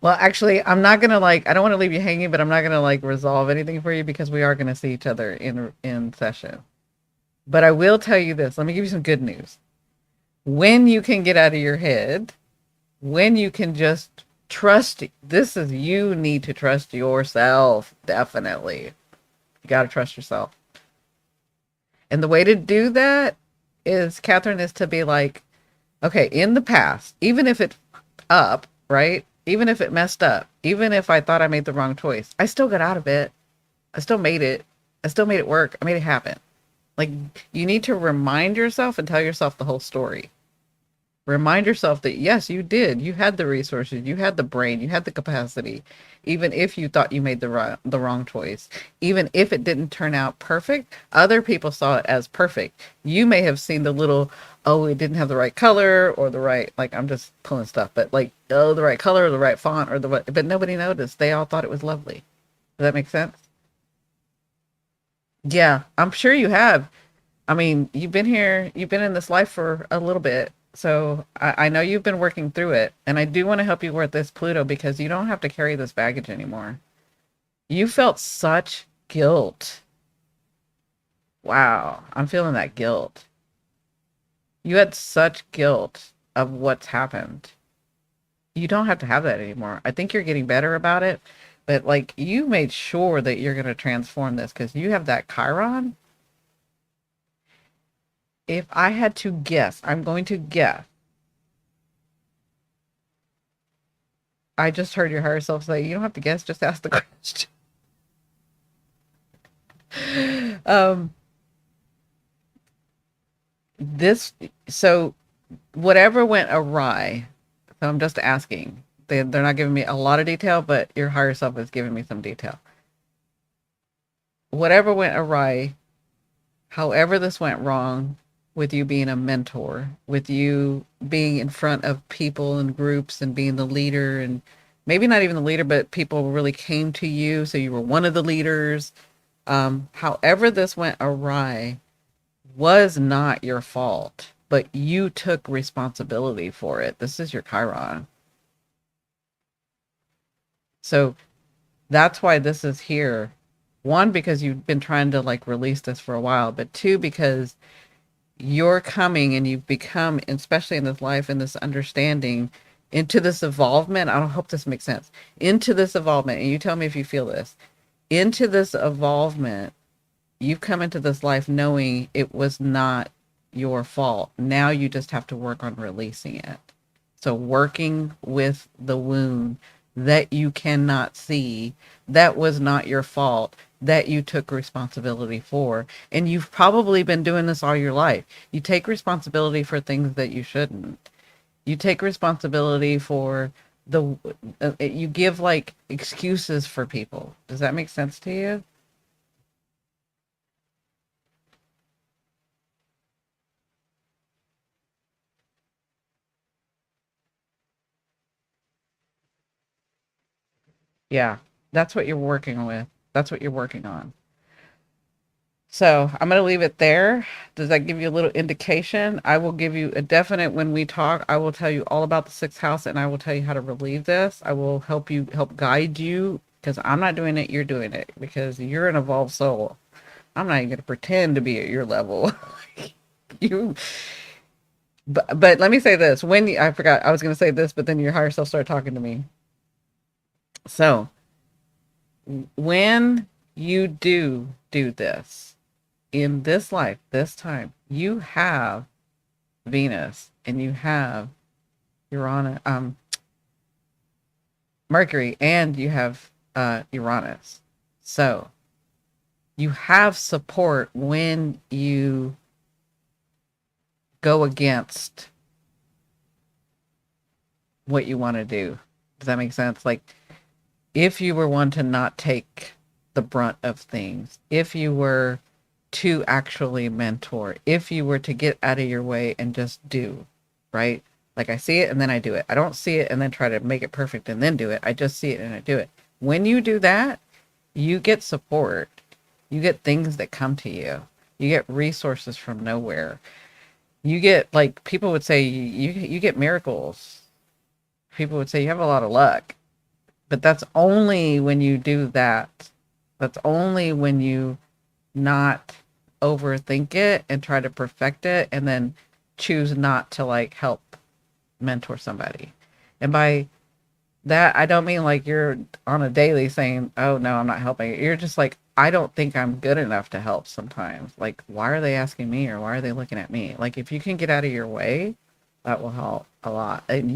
Well, actually, I'm not gonna like. I don't want to leave you hanging, but I'm not gonna like resolve anything for you because we are gonna see each other in session. But I will tell you this. Let me give you some good news. When you can get out of your head, when you can just trust, this is you need to trust yourself. Definitely, you got to trust yourself. And the way to do that is, Catherine, is to be like, okay, in the past, even if it's up, right? Even if it messed up, even if I thought I made the wrong choice, I still got out of it. I still made it. I still made it work. I made it happen. Like, you need to remind yourself and tell yourself the whole story. Remind yourself that yes, you did. You had the resources, you had the brain, you had the capacity. Even if you thought you made the wrong choice, even if it didn't turn out perfect, other people saw it as perfect. You may have seen the little, oh, it didn't have the right color or the right, like, I'm just pulling stuff, but like, oh, the right color or the right font or the what, but nobody noticed. They all thought it was lovely. Does that make sense? Yeah, I'm sure you have. I mean, you've been here, you've been in this life for a little bit. So I know you've been working through it. And I do want to help you with this Pluto because you don't have to carry this baggage anymore. You felt such guilt. Wow, I'm feeling that guilt. You had such guilt of what's happened. You don't have to have that anymore. I think you're getting better about it. But like, you made sure that you're going to transform this because you have that Chiron. If I had to guess, I'm going to guess. I just heard your higher self say, you don't have to guess, just ask the question. um, this, so whatever went awry, so I'm just asking. They're not giving me a lot of detail, but your higher self is giving me some detail. Whatever went awry, however this went wrong, with you being a mentor, with you being in front of people and groups and being the leader, and maybe not even the leader, but people really came to you. So you were one of the leaders. However this went awry was not your fault, but you took responsibility for it. This is your Chiron. So that's why this is here. One, because you've been trying to like release this for a while, but two, because you're coming and you've become, especially in this life and this understanding, into this evolvement. I don't hope this makes sense. Into this evolvement, and you tell me if you feel this. Into this evolvement, you've come into this life knowing it was not your fault. Now you just have to work on releasing it. So working with the wound that you cannot see, that was not your fault, that you took responsibility for. And you've probably been doing this all your life. You take responsibility for things that you shouldn't. You take responsibility for you give like excuses for people. Does that make sense to you? Yeah, that's what you're working with. That's what you're working on. So I'm going to leave it there. Does that give you a little indication? I will give you a definite when we talk. I will tell you all about the sixth house and I will tell you how to relieve this. I will help you, help guide you because I'm not doing it. You're doing it because you're an evolved soul. I'm not even going to pretend to be at your level. you, but let me say this. I forgot I was going to say this, but then your higher self started talking to me. So when you do this, in this life, this time, you have Venus and you have Uranus, Mercury, and you have Uranus. So you have support when you go against what you want to do. Does that make sense? Like, if you were one to not take the brunt of things, if you were to actually mentor, if you were to get out of your way and just do, right? Like, I see it and then I do it. I don't see it and then try to make it perfect and then do it. I just see it and I do it. When you do that, you get support. You get things that come to you. You get resources from nowhere. You get, like, people would say you get miracles. People would say you have a lot of luck. But that's only when you do that. That's only when you not overthink it and try to perfect it and then choose not to, like, help mentor somebody. And by that, I don't mean like you're on a daily saying, oh no, I'm not helping. You're just like, I don't think I'm good enough to help sometimes. Like, why are they asking me, or why are they looking at me? Like, if you can get out of your way, that will help a lot. And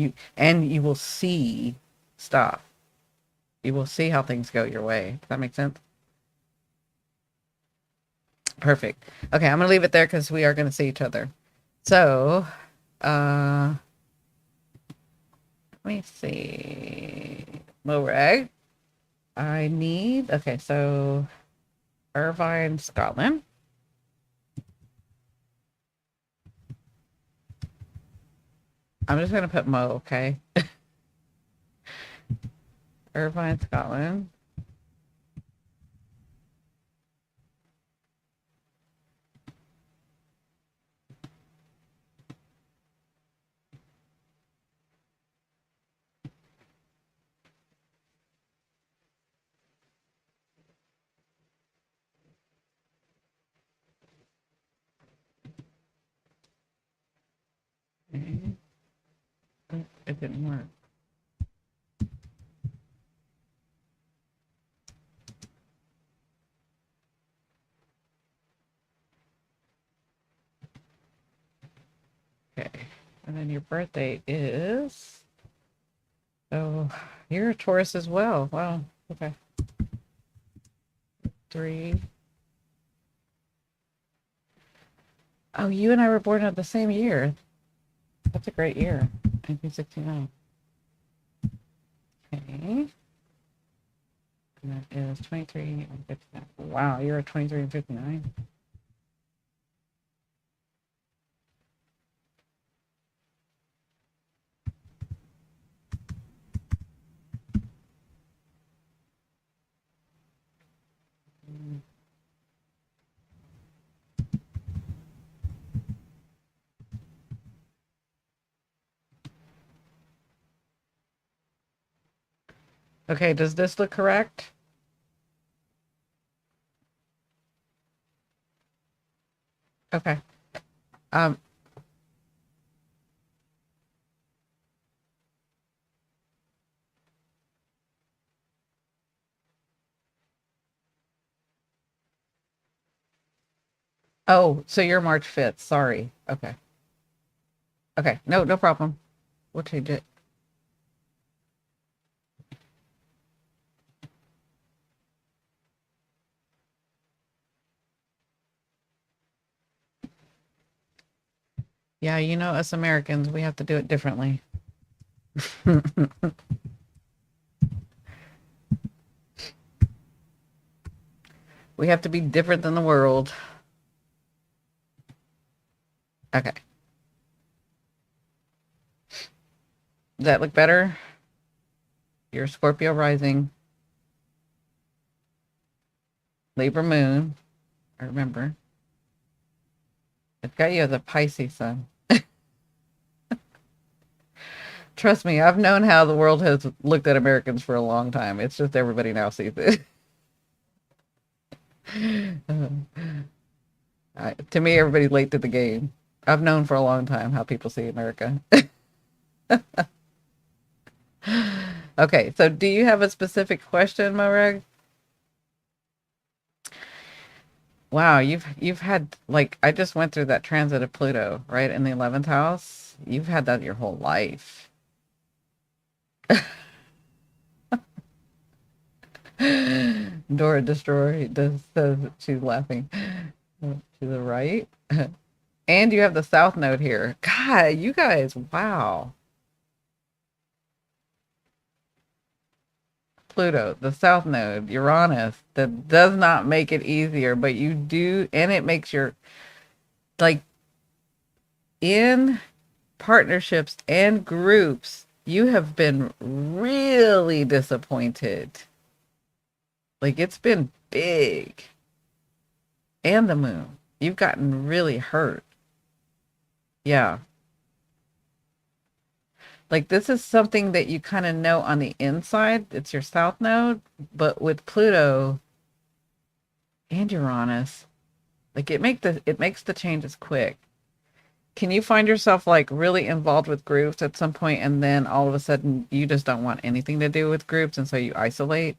you will see stuff. You will see how things go your way. Does that make sense? Perfect. Okay, I'm gonna leave it there because we are gonna see each other. So, let me see. Morag. I need, okay, so Irvine, Scotland. I'm just gonna put Mo, okay? Irvine, Scotland. Okay. Oh, it didn't work. Okay. And then your birthday is, oh, you're a Taurus as well. Wow. Okay. 3. Oh, you and I were born at the same year. That's a great year. 1969. Okay. And that is 23 and 59. Wow, you're a 23 and 59. Okay, does this look correct? Okay. Um, oh, so you're March 5th. Sorry. Okay. Okay. No, no problem. We'll change it. Yeah, you know, us Americans, we have to do it differently. We have to be different than the world. Okay. Does that look better? You're Scorpio rising, Libra moon. I remember. It's got you as a Pisces sun. Trust me, I've known how the world has looked at Americans for a long time. It's just everybody now sees it. To me, everybody's late to the game. I've known for a long time how people see America. Okay, so do you have a specific question, Morag? Wow, you've had, like, I just went through that transit of Pluto, right, in the 11th house. You've had that your whole life. Dora destroy does says she's laughing to the right. And you have the south node here. God, you guys, wow. Pluto, the south node, Uranus, that does not make it easier, but you do, and it makes your, like, in partnerships and groups, you have been really disappointed. Like, it's been big. And the moon. You've gotten really hurt. Yeah. Like, this is something that you kind of know on the inside. It's your south node, but with Pluto and Uranus, like it makes the changes quick. Can you find yourself like really involved with groups at some point and then all of a sudden you just don't want anything to do with groups and so you isolate?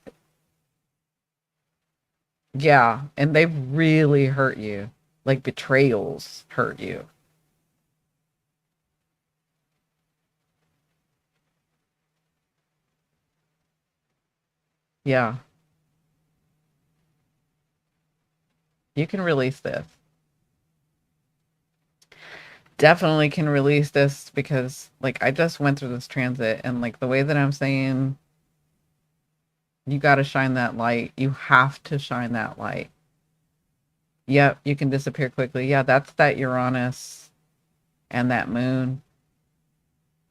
Yeah, and they've really hurt you. Like betrayals hurt you. Yeah, you can release this. Definitely can release this because like I just went through this transit and like the way that I'm saying you got to shine that light. You have to shine that light. Yep, you can disappear quickly. Yeah, that's that Uranus and that moon,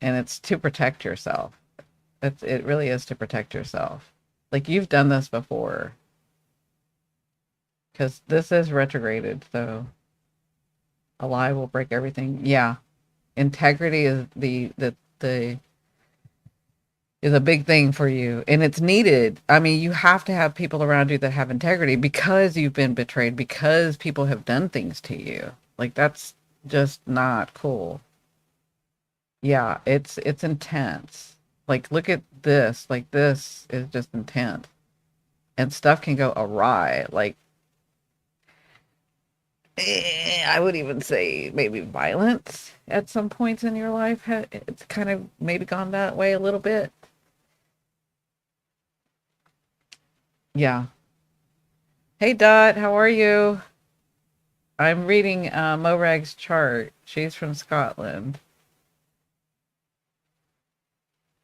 and it's to protect yourself. It really is to protect yourself. Like you've done this before because this is retrograded, so a lie will break everything. Yeah, integrity is the is a big thing for you and it's needed. I mean, you have to have people around you that have integrity because you've been betrayed because people have done things to you. Like that's just not cool. Yeah, it's intense. Like look at this. Like this is just intense. And stuff can go awry. Like I would even say maybe violence at some points in your life. It's kind of maybe gone that way a little bit. Yeah. Hey Dot, how are you? I'm reading Morag's chart. She's from Scotland.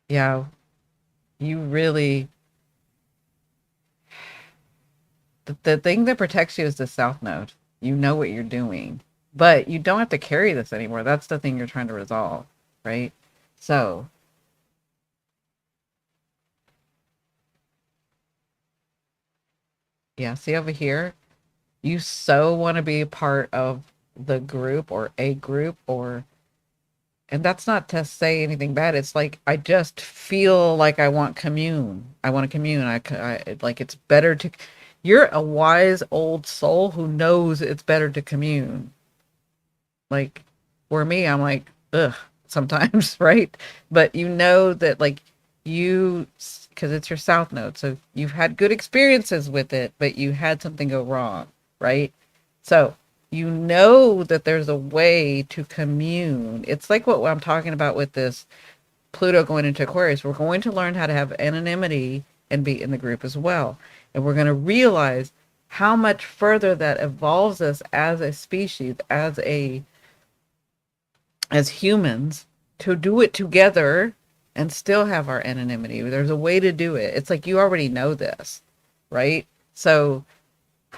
Yeah, you really the thing that protects you is the south node. You know what you're doing. But you don't have to carry this anymore. That's the thing you're trying to resolve, right? So, yeah, see over here, you so want to be a part of the group or a group or and that's not to say anything bad. It's like I just feel like I want commune. I want to commune. Like it's better to. You're a wise old soul who knows it's better to commune. Like for me, I'm like ugh sometimes, right? But you know that like you because it's your south node, so you've had good experiences with it, but you had something go wrong, right? So you know that there's a way to commune. It's like what I'm talking about with this Pluto going into Aquarius. We're going to learn how to have anonymity and be in the group as well. And we're going to realize how much further that evolves us as a species, as humans, to do it together and still have our anonymity. There's a way to do it. It's like you already know this, right? So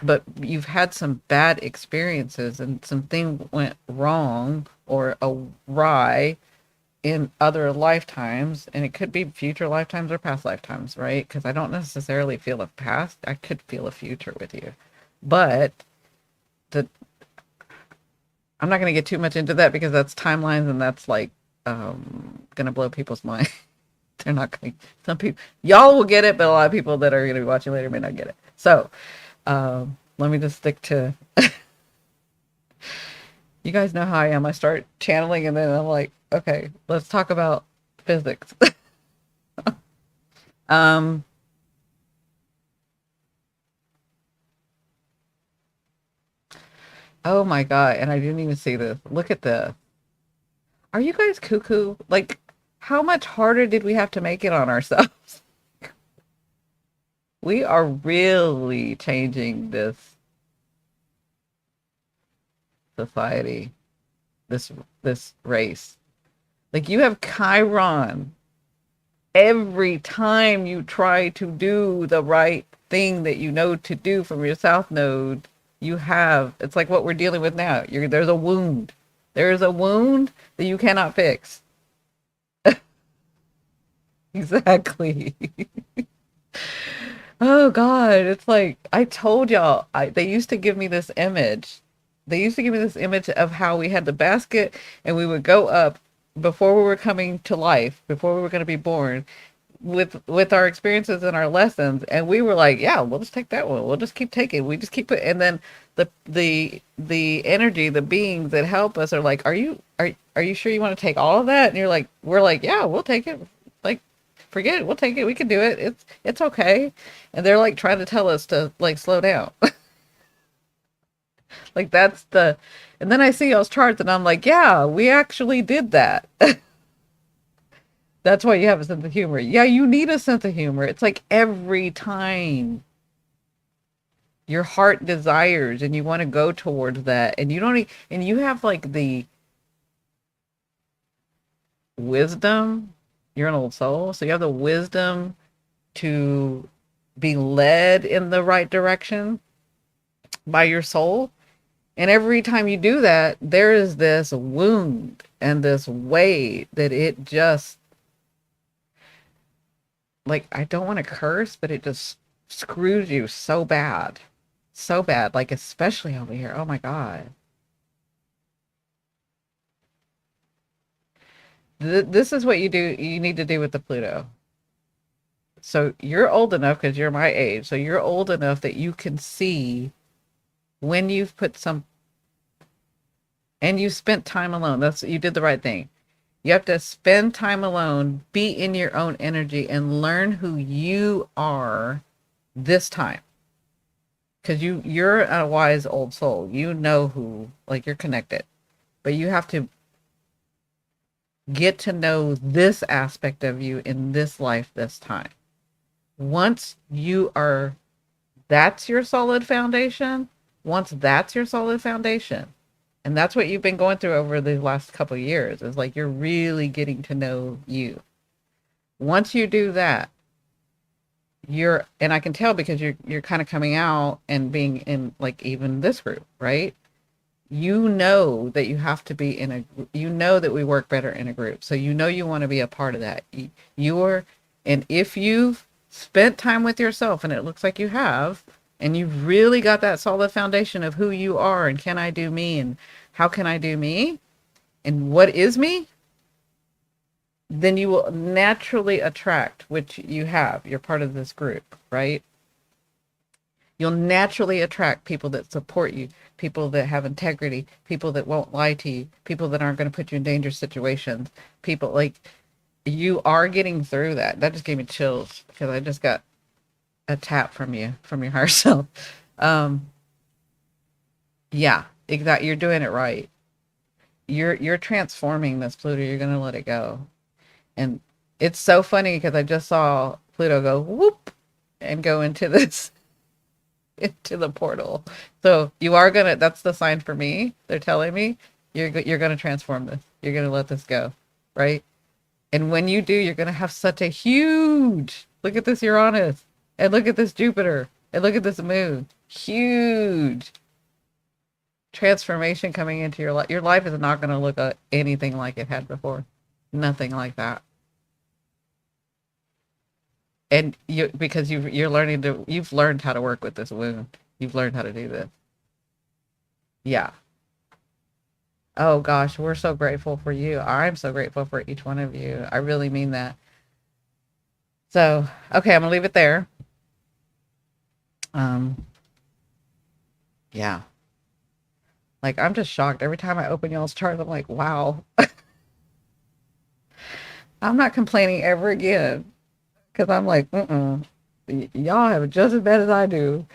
but you've had some bad experiences and something went wrong or awry in other lifetimes, and it could be future lifetimes or past lifetimes, right? Because I don't necessarily feel a past, I could feel a future with you, but the I'm not going to get too much into that because that's timelines and that's like gonna blow people's mind. They're not going to, some people, y'all will get it, but a lot of people that are going to be watching later may not get it. So let me just stick to you guys know how I am. I start channeling and then I'm like, okay, let's talk about physics. um, oh my God. And I didn't even see this. Look at this. Are you guys cuckoo? Like, how much harder did we have to make it on ourselves? We are really changing this society, this this race. Like you have Chiron every time you try to do the right thing that you know to do from your south node. You have, it's like what we're dealing with now. There's a wound. There is a wound that you cannot fix. Exactly. Oh God, it's like I told y'all. They used to give me this image. They used to give me this image of how we had the basket and we would go up before we were coming to life, before we were going to be born, with our experiences and our lessons, and we were like, yeah, we'll just take that one. We'll just keep taking. We just keep it, and then the energy, the beings that help us are like, are you sure you want to take all of that? And you're like, we're like, yeah, we'll take it. Like, forget it. We'll take it. We can do it. It's okay. And they're like trying to tell us to like slow down. Like that's the, and then I see y'all's charts and I'm like, yeah, we actually did that. That's why you have a sense of humor. Yeah, you need a sense of humor. It's like every time your heart desires and you want to go towards that and you don't and you have like the wisdom, you're an old soul, so you have the wisdom to be led in the right direction by your soul. And every time you do that, there is this wound and this weight that it just, like, I don't want to curse, but it just screws you so bad. So bad. Like, especially over here. Oh my God. This is what you need to do with the Pluto. So you're old enough because you're my age. So you're old enough that you can see when you've put some, and you spent time alone. You did the right thing. You have to spend time alone, be in your own energy, and learn who you are this time. Because you're a wise old soul. You know who, like you're connected. But you have to get to know this aspect of you in this life this time. Once you are, that's your solid foundation. Once that's your solid foundation, and that's what you've been going through over the last couple of years, is like you're really getting to know you. Once you do that, and I can tell because you're kind of coming out and being in like even this group, right? You know that you have to be in a, you know that we work better in a group. So you know you want to be a part of that. You're, and if you've spent time with yourself, and it looks like you have, and you've really got that solid foundation of who you are and can I do me and how can I do me and what is me, then you will naturally attract, which you have. You're part of this group, right? You'll naturally attract people that support you, people that have integrity, people that won't lie to you, people that aren't going to put you in dangerous situations, people like, you are getting through that. That just gave me chills because I just got a tap from you, from your higher self. Um, yeah, exactly. You're doing it right. You're transforming this Pluto. You're gonna let it go. And it's so funny because I just saw Pluto go whoop and go into this into the portal. So you are gonna, that's the sign for me. They're telling me you're gonna transform this. You're gonna let this go, right? And when you do, you're gonna have such a huge, look at this Uranus and look at this Jupiter and look at this moon. Huge transformation coming into your life. Your life is not going to look anything like it had before. Nothing like that. And because you've learned how to work with this wound. You've learned how to do this. Yeah. Oh gosh, we're so grateful for you. I'm so grateful for each one of you. I really mean that. So, okay, I'm gonna leave it there. Um, yeah. Like I'm just shocked every time I open y'all's chart. I'm like, wow. I'm not complaining ever again because I'm like, y'all have it just as bad as I do.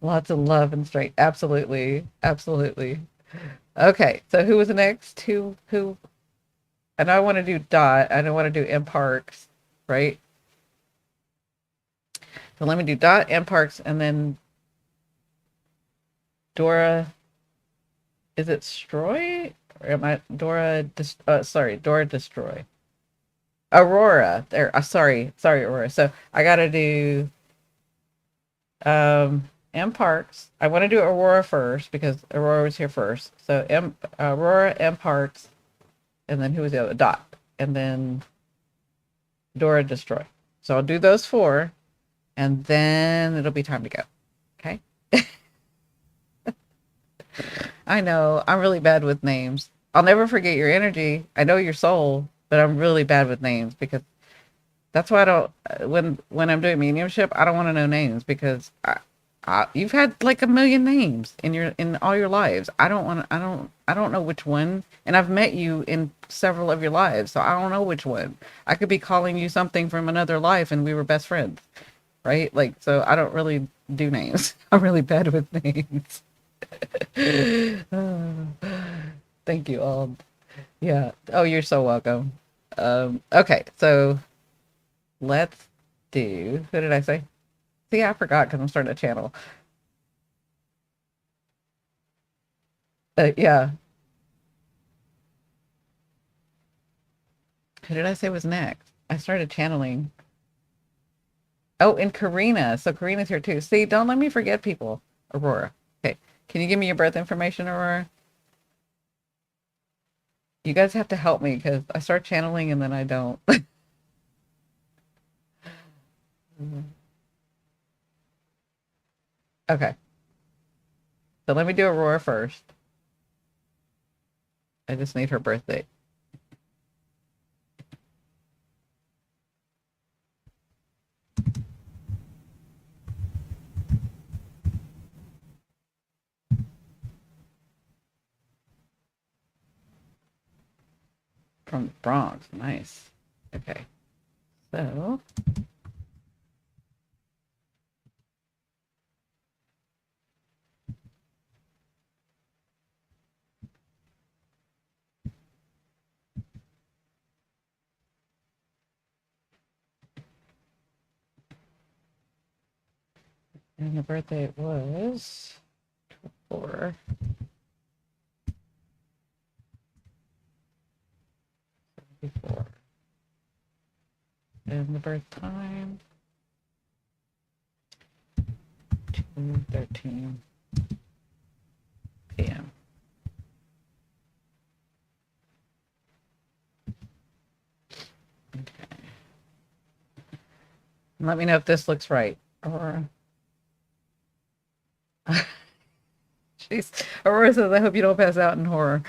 Lots of love and strength. Absolutely, absolutely. Okay, so who was the next? Who? And I want to do Dot. I don't want to do M Parks, right? So let me do Dot and Parks, and then Dora. Is it Stroy? Or am I Dora? Sorry, Dora Destroy. Aurora. There. Sorry, Aurora. So I gotta do M Parks. I want to do Aurora first because Aurora was here first. So M Aurora, M Parks, and then who was the other? Dot, and then Dora Destroy. So I'll do those four, and then it'll be time to go. Okay. I know I'm really bad with names. I'll never forget your energy. I know your soul, but I'm really bad with names because that's why I don't. When I'm doing mediumship, I don't want to know names because you've had like a million names in all your lives. I don't want. I don't know which one. And I've met you in several of your lives, so I don't know which one. I could be calling you something from another life, and we were best friends, right? Like, so I don't really do names. I'm really bad with names. Thank you all. Yeah. Oh, you're so welcome. Okay, so let's do. Who did I say? See, I forgot because I'm starting to channel. Yeah. Who did I say was next? I started channeling. Oh, and Karina. So Karina's here too. See, don't let me forget people. Aurora. Okay. Can you give me your birth information, Aurora? You guys have to help me because I start channeling and then I don't. Okay. So let me do Aurora first. I just need her birthday. From the Bronx. Nice. Okay. So and the birthday was 4 before. And the birth time 2:13 p.m. Okay. And let me know if this looks right. Aurora. Jeez. Aurora says, I hope you don't pass out in horror.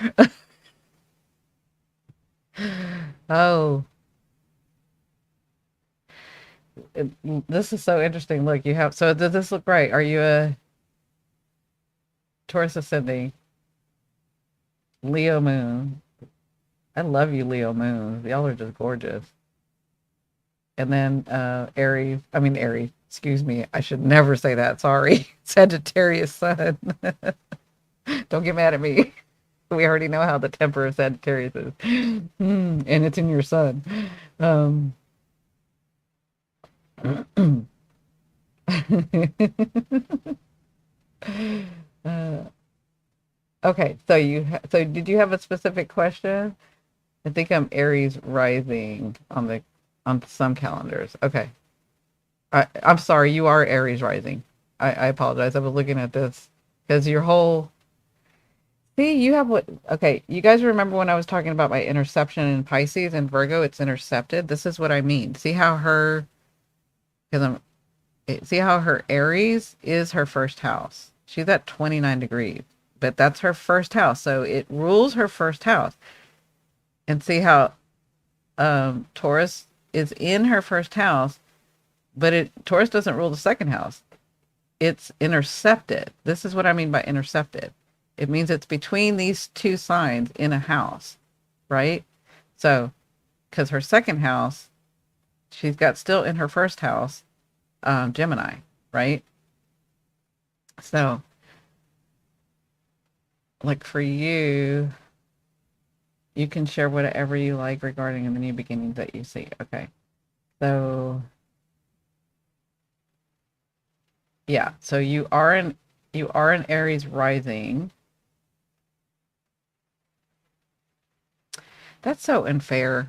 Oh, this is so interesting. Look, you have, so does this look right? Are you a Taurus ascending, Leo moon? I love you, Leo moon. Y'all are just gorgeous. And then Aries, I mean Aries, excuse me. I should never say that. Sorry. Sagittarius sun. Don't get mad at me. We already know how the temper of Sagittarius is. And it's in your sun. Um, uh, okay, so so did you have a specific question? I think I'm Aries rising on some calendars. Okay. I'm sorry, you are Aries rising. I apologize. I was looking at this because your whole see, you have what okay, you guys remember when I was talking about my interception in Pisces and Virgo, it's intercepted. This is what I mean. See how her because see how her Aries is her first house. She's at 29 degrees, but that's her first house. So it rules her first house. And see how Taurus is in her first house, but Taurus doesn't rule the second house. It's intercepted. This is what I mean by intercepted. It means it's between these two signs in a house, right? So, because her second house, she's got still in her first house, Gemini, right? So, like for you, you can share whatever you like regarding the new beginnings that you see. Okay. So Yeah, so you are in Aries rising. That's so unfair.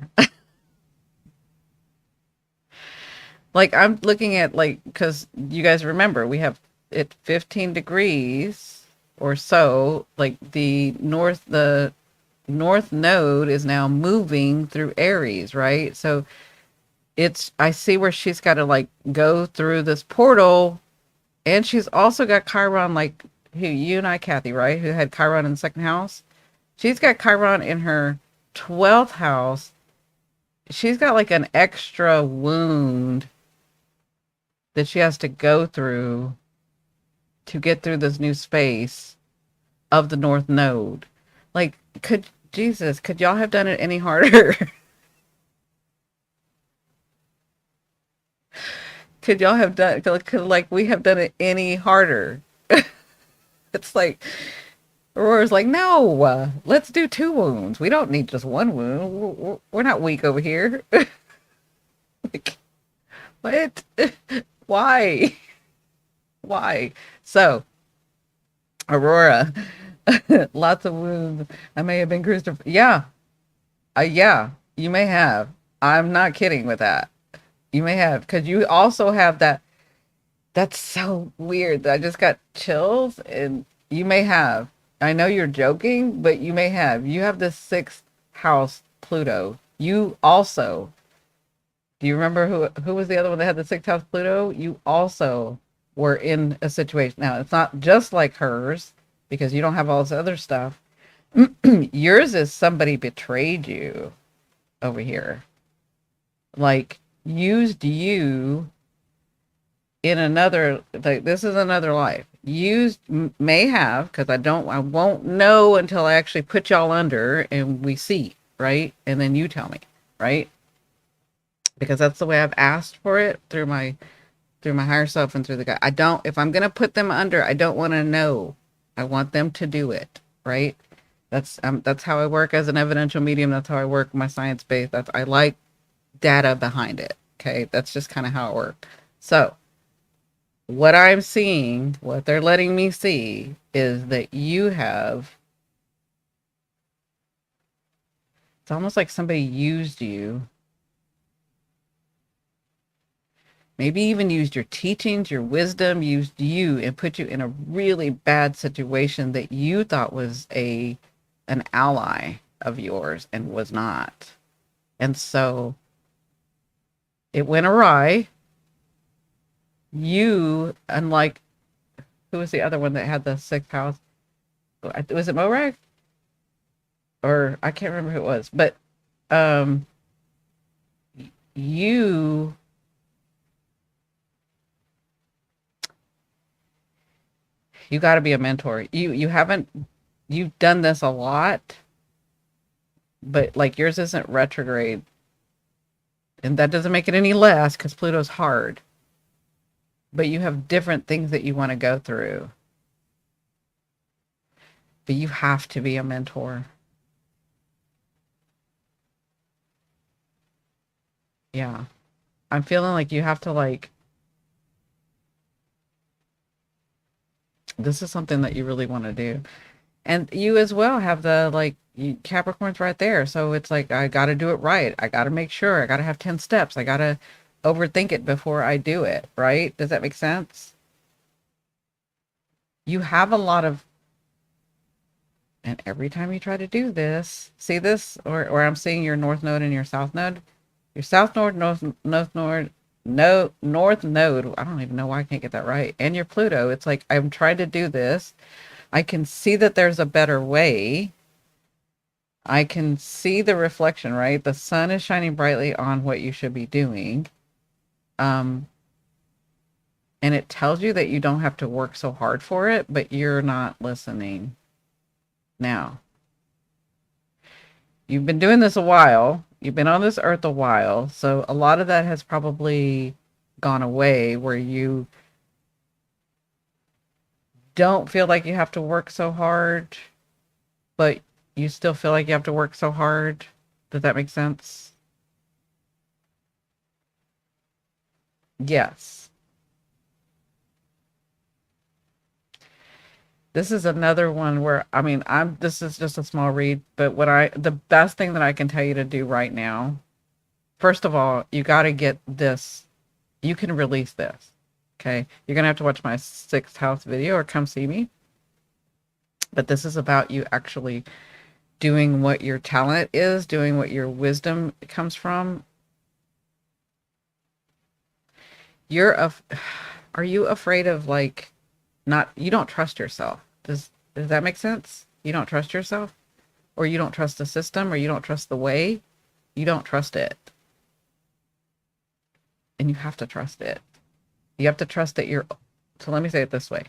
Like I'm looking at like because you guys remember we have it 15 degrees or so. Like the north node is now moving through Aries, right? So I see where she's got to like go through this portal, and she's also got Chiron, like who you and I, Kathy, right? Who had Chiron in the second house. She's got Chiron in her 12th house. She's got like an extra wound that she has to go through to get through this new space of the North Node. Like, could y'all have done it any harder? Could y'all have could like we have done it any harder? It's like Aurora's like, no, let's do two wounds. We don't need just one wound. We're not weak over here. Like, what? Why? Why? So, Aurora, lots of wounds. I may have been cruised. Yeah, yeah, you may have. I'm not kidding with that. You may have, because you also have that. That's so weird. I just got chills, and you may have. I know you're joking, but you may have. You have the sixth house Pluto. You also. Do you remember who was the other one that had the sixth house Pluto? You also were in a situation. Now it's not just like hers because you don't have all this other stuff. Yours is somebody betrayed you over here, like used you in another, like this is another life. Used may have, because I won't know until I actually put y'all under and we see, right? And then you tell me, right? Because that's the way I've asked for it through my higher self and through the guy. I don't, if I'm gonna put them under, I don't want to know. I want them to do it, right? That's how I work as an evidential medium. That's how I work my science base. That's I like data behind it. Okay, that's just kind of how it works. So what I'm seeing, what they're letting me see, is that you have. It's almost like somebody used you. Maybe even used your teachings, your wisdom, used you and put you in a really bad situation that you thought was an ally of yours and was not. And so it went awry. You, unlike who was the other one that had the sixth house? Was it Morag? Or I can't remember who it was, but um you you got to be a mentor. You haven't you've done this a lot, but like yours isn't retrograde, and that doesn't make it any less because Pluto's hard. But you have different things that you want to go through. But you have to be a mentor. Yeah. I'm feeling like you have to like this is something that you really want to do. And you as well have the like Capricorn's right there. So it's like I got to do it right. I got to make sure. I got to have 10 steps. I got to overthink it before I do it, right? Does that make sense? You have a lot of, and every time you try to do this, see this, or I'm seeing your north node and your south node, your south node, north node, no north node. I don't even know why I can't get that right. And your Pluto. It's like I'm trying to do this. I can see that there's a better way. I can see the reflection, right? The sun is shining brightly on what you should be doing. Um, and it tells you that you don't have to work so hard for it, but you're not listening. Now, you've been doing this a while. You've been on this earth a while. So a lot of that has probably gone away where you don't feel like you have to work so hard, but you still feel like you have to work so hard. Does that make sense? Yes. This is another one where I mean, I'm this is just a small read, but the best thing that I can tell you to do right now, first of all, you got to get this. You can release this. Okay? You're going to have to watch my 6th house video or come see me. But this is about you actually doing what your talent is, doing what your wisdom comes from. You're a Are you afraid of like not you don't trust yourself? Does that make sense? You don't trust yourself, or you don't trust the system, or you don't trust the way. You don't trust it, and you have to trust it. You have to trust that you're so let me say it this way.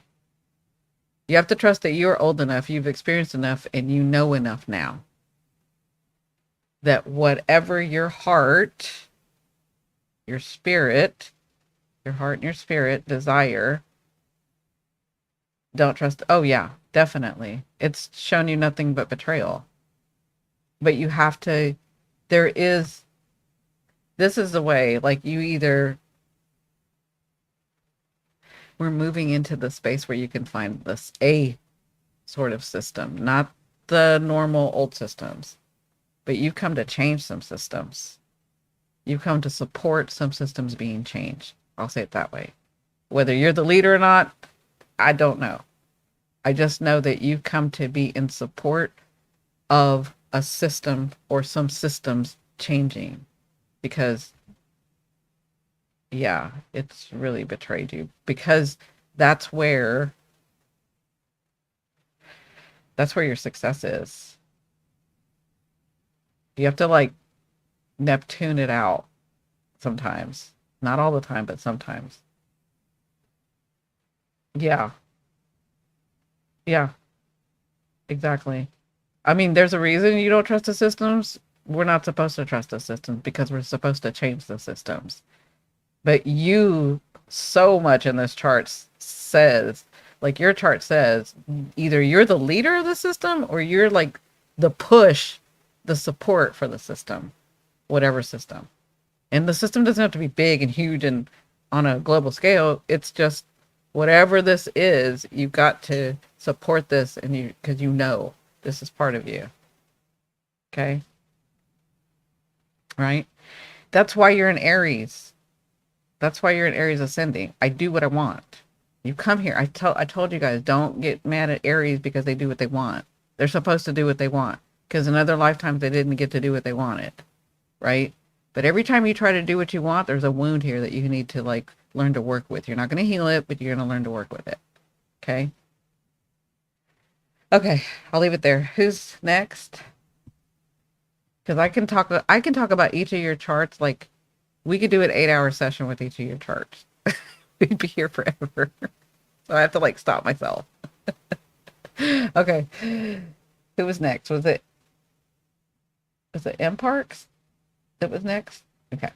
You have to trust that you're old enough, you've experienced enough, and you know enough now that whatever your heart, your spirit, your heart and your spirit desire, don't trust. Oh, yeah, definitely. It's shown you nothing but betrayal. But you have to, there is, this is the way, like you either, we're moving into the space where you can find this A sort of system, not the normal old systems, but you've come to change some systems. You've come to support some systems being changed. I'll say it that way. Whether you're the leader or not, I don't know. I just know that you've come to be in support of a system or some systems changing because, yeah, it's really betrayed you because that's where that's where your success is. You have to like Neptune it out sometimes. Not all the time, but sometimes. Yeah. Yeah, exactly. I mean, there's a reason you don't trust the systems. We're not supposed to trust the systems because we're supposed to change the systems. But you, so much in this chart says, like your chart says, either you're the leader of the system or you're like the push, the support for the system, whatever system. And the system doesn't have to be big and huge and on a global scale. It's just whatever this is, you've got to support this and you because you know this is part of you. Okay? Right? That's why you're in Aries. That's why you're in Aries ascending. I do what I want. You come here. I told you guys, don't get mad at Aries because they do what they want. They're supposed to do what they want. Because in other lifetimes they didn't get to do what they wanted. Right? But every time you try to do what you want, there's a wound here that you need to like learn to work with. You're not going to heal it, but you're going to learn to work with it. Okay? Okay, I'll leave it there. Who's next? Because I can talk about each of your charts like we could do an 8-hour session with each of your charts. We'd be here forever. So I have to like stop myself. Okay. Who was next? Was it M Parks that was next? Okay.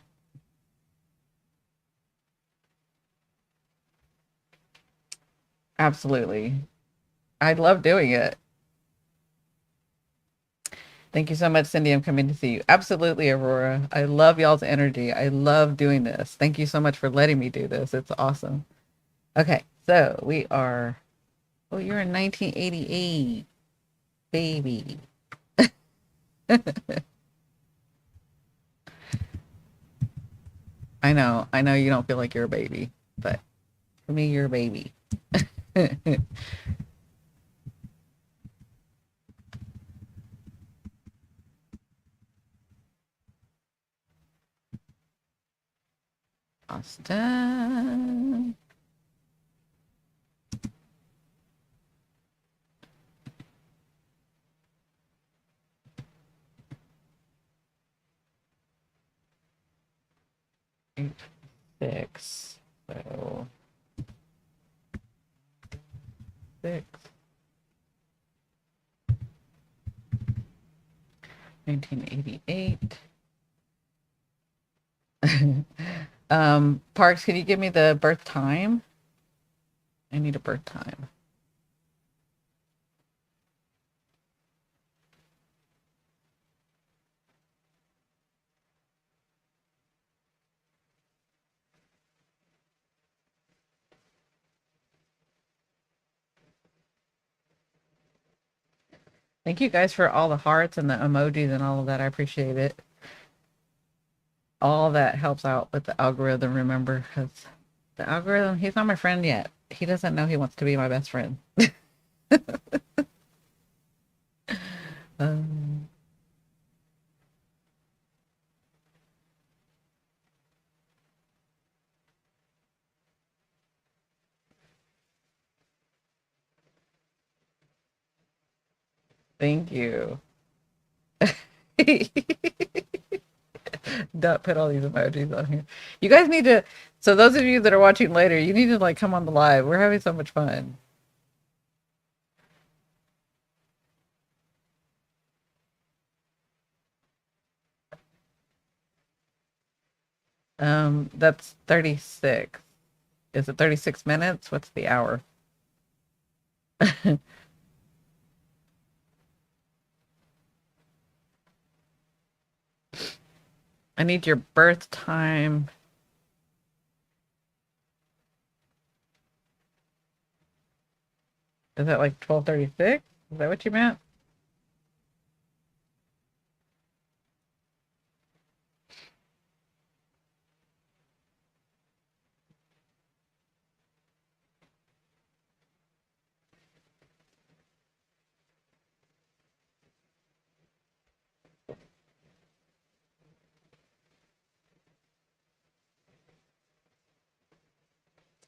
Absolutely. I love doing it. Thank you so much, Cindy. I'm coming to see you. Absolutely, Aurora. I love y'all's energy. I love doing this. Thank you so much for letting me do this. It's awesome. Okay, so we are. Oh, you're in 1988, baby. I know you don't feel like you're a baby, but for me, you're a baby. Austin. 8, 6. So 6. 1988. Parks, can you give me the birth time? I need a birth time. Thank you guys for all the hearts and the emojis and all of that. I appreciate it. All that helps out with the algorithm, remember, because the algorithm, he's not my friend yet. He doesn't know he wants to be my best friend. Um, thank you. Don't put all these emojis on here. You guys need to. So those of you that are watching later, you need to like come on the live. We're having so much fun. That's 36. Is it 36 minutes? What's the hour? I need your birth time. Is that like 12:36? Is that what you meant?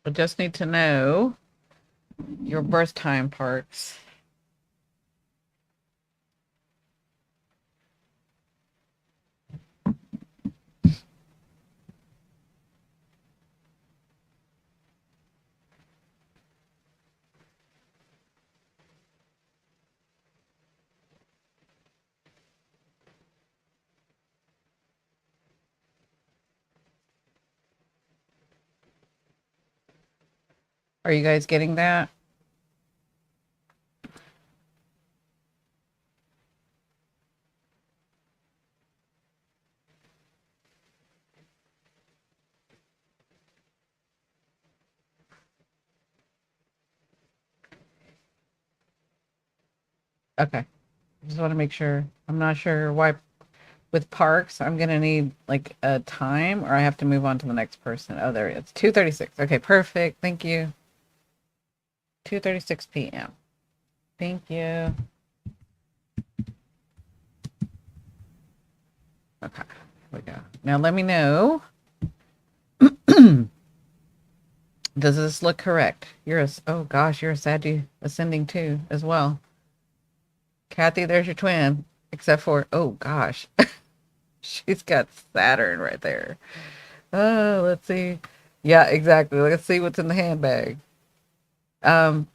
I just need to know your birth time parts. Are you guys getting that? Okay. Just want to make sure. I'm not sure why with parks, I'm gonna need like a time or I have to move on to the next person. Oh, there it is. 2:36. Okay, perfect. Thank you. 2:36 p.m. Thank you. Okay, here we go. Now let me know. Does this look correct? You're a oh gosh, you're a Saggy ascending too as well. Kathy, there's your twin. Except for oh gosh, she's got Saturn right there. Oh, let's see. Yeah, exactly. Let's see what's in the handbag. Um,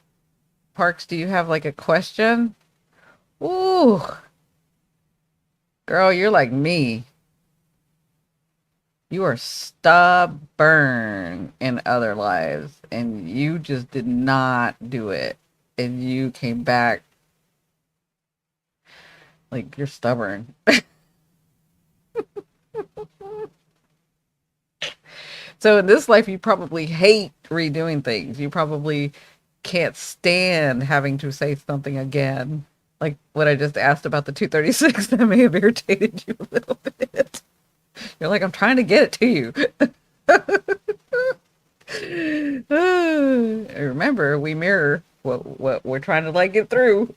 Parks, do you have like a question? Ooh, girl, you're like me. You are stubborn in other lives, and you just did not do it. And you came back like you're stubborn. So in this life, you probably hate redoing things. You probably can't stand having to say something again. Like what I just asked about the 2:36 that may have irritated you a little bit. You're like, I'm trying to get it to you. Remember, we mirror what we're trying to like get through.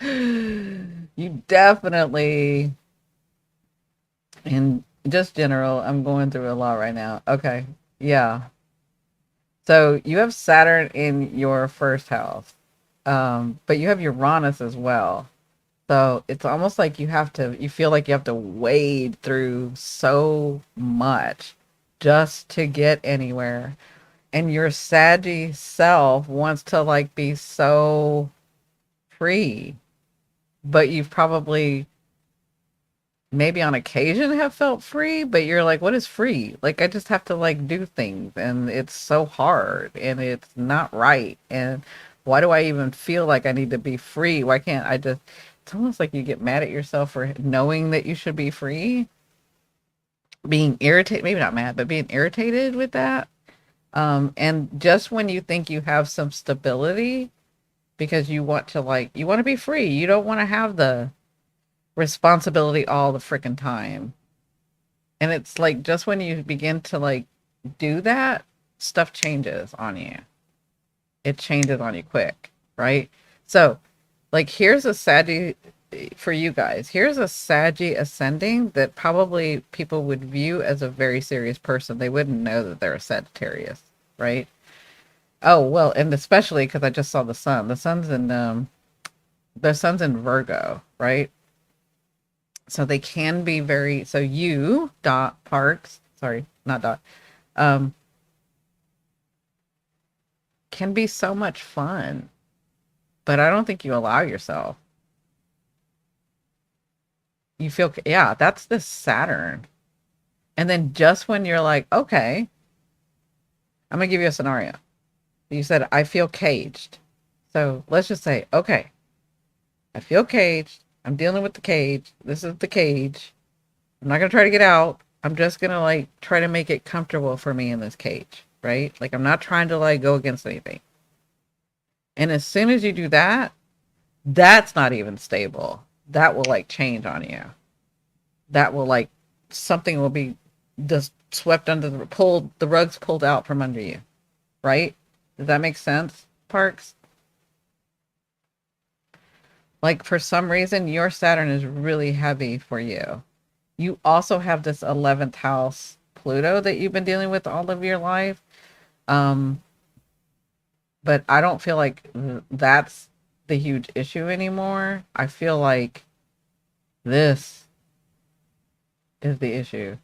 You definitely, in just general, I'm going through a lot right now. Okay. Yeah. So you have Saturn in your first house, but you have Uranus as well. So it's almost like you feel like you have to wade through so much just to get anywhere. And your saggy self wants to like be so free, but you've probably maybe on occasion have felt free, but you're like, what is free? Like I just have to like do things and it's so hard and it's not right. And why do I even feel like I need to be free? Why can't I just it's almost like you get mad at yourself for knowing that you should be free, being irritated, maybe not mad, but being irritated with that. And just when you think you have some stability, because you want to like, you want to be free. You don't want to have the responsibility all the freaking time. And it's like just when you begin to like do that, stuff changes on you. It changes on you quick, right? So, like, here's a Saggy for you guys. Here's a Saggy ascending that probably people would view as a very serious person. They wouldn't know that they're a Sagittarius, right? Oh, well, and especially because I just saw the sun. The sun's in Virgo, right? So they can be very, so you, Dot Parks, sorry, not Dot, um, can be so much fun, but I don't think you allow yourself. You feel, yeah, that's the Saturn. And then just when you're like, okay, I'm gonna give you a scenario. You said, I feel caged. So let's just say, okay, I feel caged. I'm dealing with the cage. This is the cage. I'm not gonna try to get out. I'm just gonna like try to make it comfortable for me in this cage, right? Like I'm not trying to like go against anything. And as soon as you do that, that's not even stable. That will like change on you. That will like something will be just swept under the rugs pulled out from under you, right? Does that make sense, Parks? Like for some reason, your Saturn is really heavy for you. You also have this 11th house Pluto that you've been dealing with all of your life. Um, but I don't feel like that's the huge issue anymore. I feel like this is the issue.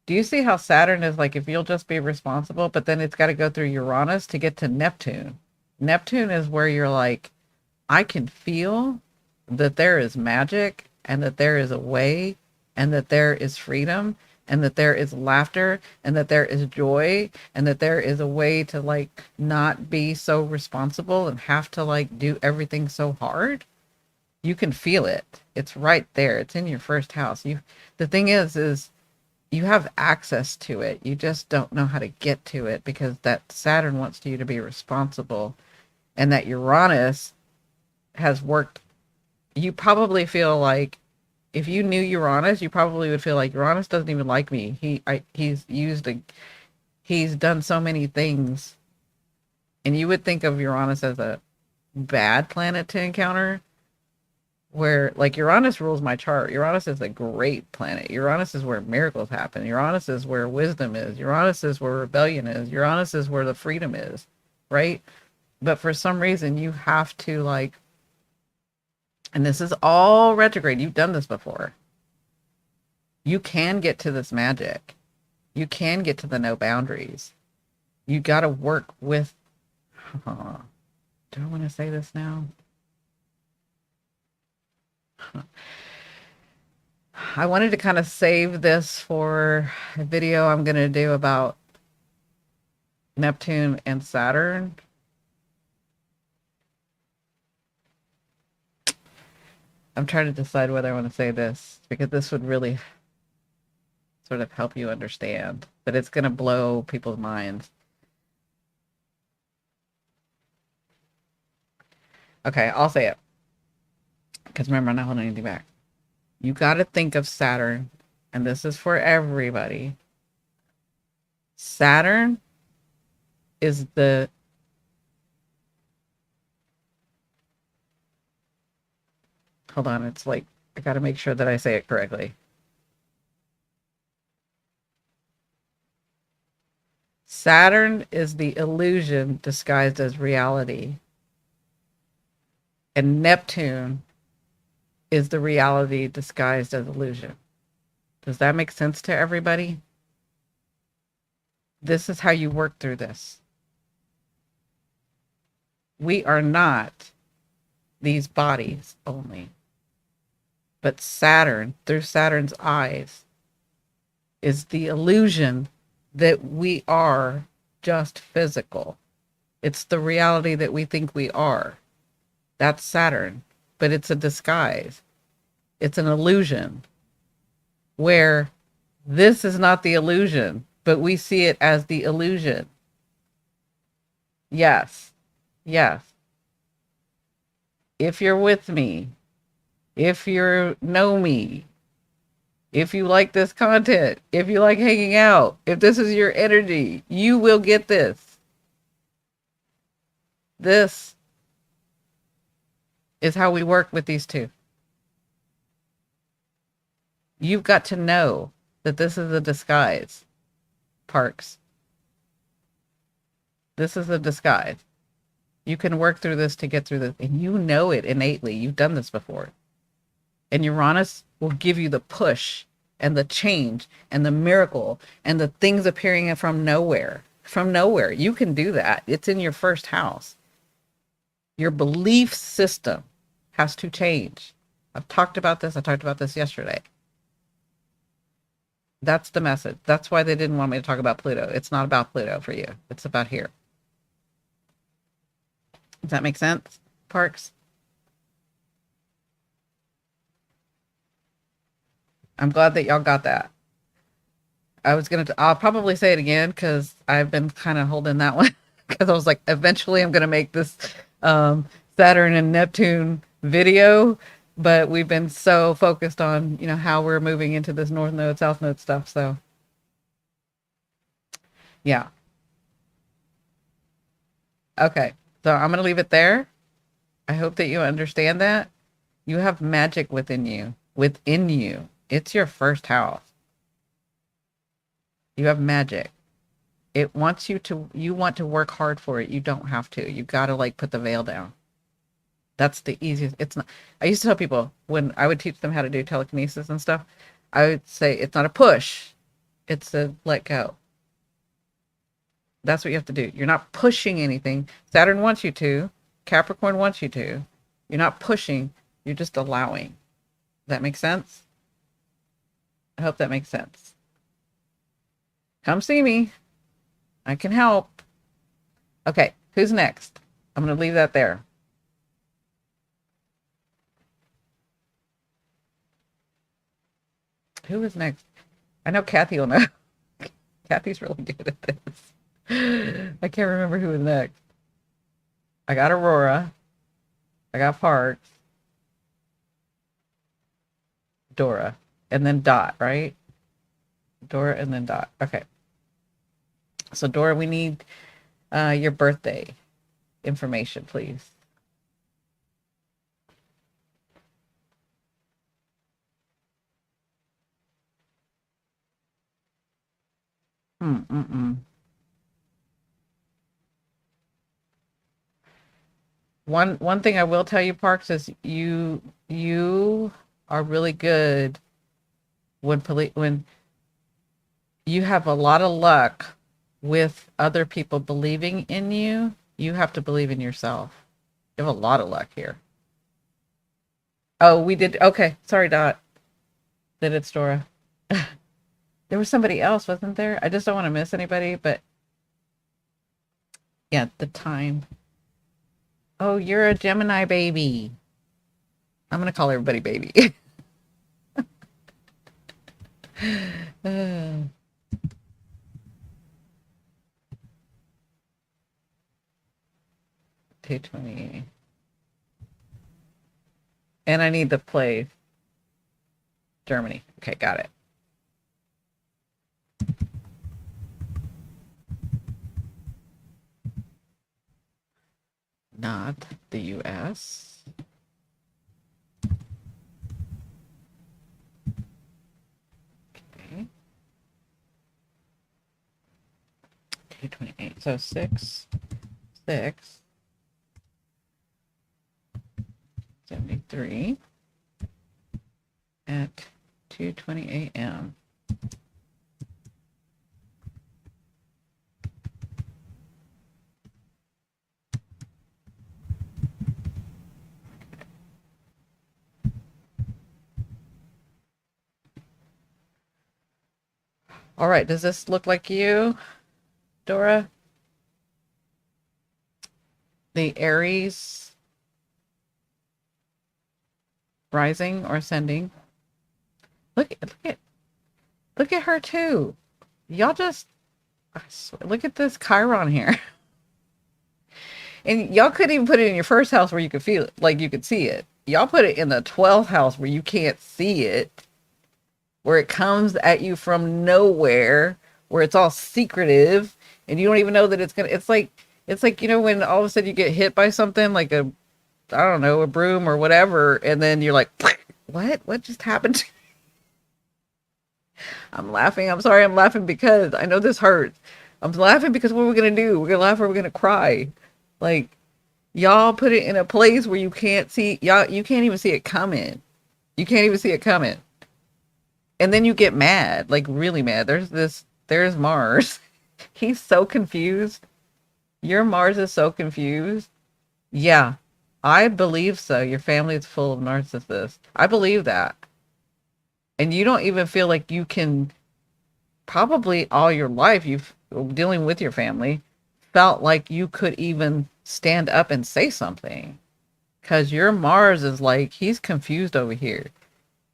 Do you see how Saturn is like if you'll just be responsible, but then it's got to go through Uranus to get to Neptune? Neptune is where you're like, I can feel that there is magic and that there is a way and that there is freedom and that there is laughter and that there is joy and that there is a way to like not be so responsible and have to like do everything so hard. You can feel it. It's right there. It's in your first house. The thing is you have access to it. You just don't know how to get to it because that Saturn wants you to be responsible and that Uranus has worked. You probably feel like if you knew Uranus, you probably would feel like Uranus doesn't even like me. He's done so many things, and you would think of Uranus as a bad planet to encounter. Where like Uranus rules my chart. Uranus is a great planet. Uranus is where miracles happen. Uranus is where wisdom is. Uranus is where rebellion is. Uranus is where the freedom is, right? But for some reason, you have to like, and this is all retrograde. You've done this before. You can get to this magic. You can get to the no boundaries. You got to work with, do I want to say this now? I wanted to kind of save this for a video I'm going to do about Neptune and Saturn. I'm trying to decide whether I want to say this because this would really sort of help you understand, but it's going to blow people's minds. Okay, I'll say it. Because remember, I'm not holding anything back. You got to think of Saturn, and this is for everybody. Saturn is the hold on, it's like I got to make sure that I say it correctly. Saturn is the illusion disguised as reality. And Neptune is the reality disguised as illusion. Does that make sense to everybody? This is how you work through this. We are not these bodies only, but Saturn, through Saturn's eyes, is the illusion that we are just physical. It's the reality that we think we are. That's Saturn, but it's a disguise. It's an illusion where this is not the illusion, but we see it as the illusion. Yes. Yes. If you're with me, if you know me, if you like this content, if you like hanging out, if this is your energy, you will get this. This is how we work with these two. You've got to know that this is a disguise, Parks. This is a disguise. You can work through this to get through this, and you know it innately. You've done this before. And Uranus will give you the push and the change and the miracle and the things appearing from nowhere. From nowhere. You can do that. It's in your first house. Your belief system has to change. I've talked about this. I talked about this yesterday. That's the message. That's why they didn't want me to talk about Pluto. It's not about Pluto for you. It's about here. Does that make sense, Parks? I'm glad that y'all got that. I'll probably say it again because I've been kind of holding that one because I was like, eventually I'm going to make this Saturn and Neptune video, but we've been so focused on, how we're moving into this North Node, South Node stuff. So yeah. Okay. So I'm going to leave it there. I hope that you understand that you have magic within you, It's your first house. You have magic. It wants you want to work hard for it. You don't have to. You got to like put the veil down. That's the easiest. It's not, I used to tell people when I would teach them how to do telekinesis and stuff, I would say it's not a push. It's a let go. That's what you have to do. You're not pushing anything. Saturn wants you to. Capricorn wants you to. You're not pushing. You're just allowing. That makes sense? I hope that makes sense. Come see me. I can help. Okay, who's next? I'm going to leave that there. Who is next? I know Kathy will know. Kathy's really good at this. I can't remember who is next. I got Aurora. I got Parks. Dora. And then Dot, right? Dora and then Dot. Okay. So Dora, we need your birthday information, please. One thing I will tell you, Parks, is you are really good when you have a lot of luck with other people believing in you. You have to believe in yourself. You have a lot of luck here. Oh, we did. Okay. Sorry, Dot. That it's Dora. There was somebody else, wasn't there? I just don't want to miss anybody, but yeah, the time. Oh, you're a Gemini baby. I'm going to call everybody baby. 220. And I need the place. Germany. Okay, got it. Not the US. Okay. 228. So 6, 73 at 2:20 a.m. All right, does this look like you, Dora? The Aries rising or ascending? Look at her too. Y'all just look at this Chiron here. And y'all couldn't even put it in your first house where you could feel it, like you could see it. Y'all put it in the 12th house where you can't see it, where it comes at you from nowhere, where it's all secretive and you don't even know that it's like when all of a sudden you get hit by something like a I don't know, a broom or whatever, and then you're like, what just happened? I'm laughing. I'm sorry, I'm laughing because I know this hurts. I'm laughing because what are we gonna do? We're gonna laugh or we're gonna cry. Like y'all put it in a place where you can't see y'all you can't even see it coming. You can't even see it coming. And then you get mad, like really mad. There's Mars. He's so confused. Your Mars is so confused. Yeah, I believe so. Your family is full of narcissists. I believe that. And you don't even feel like you can, probably all your life, you've dealing with your family, felt like you could even stand up and say something. Because your Mars is like, he's confused over here.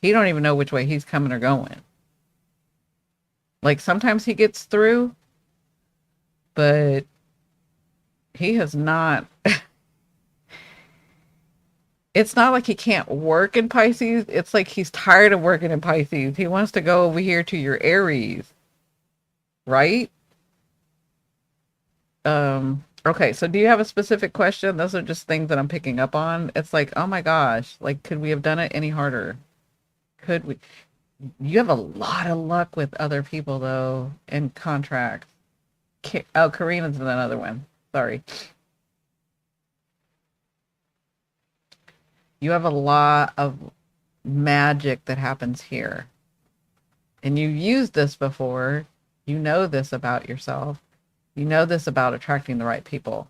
He don't even know which way he's coming or going. Like sometimes he gets through, but he has not. It's not like he can't work in Pisces. It's like he's tired of working in Pisces. He wants to go over here to your Aries, right? Okay, so do you have a specific question? Those are just things that I'm picking up on. It's like, oh my gosh, like could we have done it any harder? Could we? You have a lot of luck with other people though in contracts. Oh, Karina's another one. Sorry. You have a lot of magic that happens here. And you used this before. You know this about yourself. You know this about attracting the right people.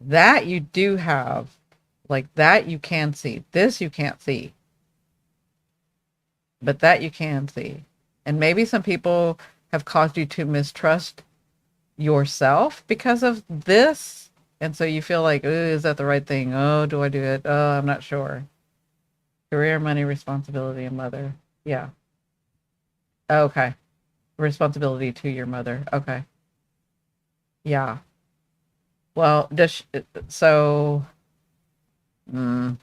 That you do have, like that you can see. This you can't see, but that you can see. And maybe some people have caused you to mistrust yourself because of this. And so you feel like, is that the right thing? Oh, do I do it? Oh, I'm not sure. Career, money, responsibility, and mother. Yeah. Okay. Responsibility to your mother. Okay. Yeah. Well, does she, so mm,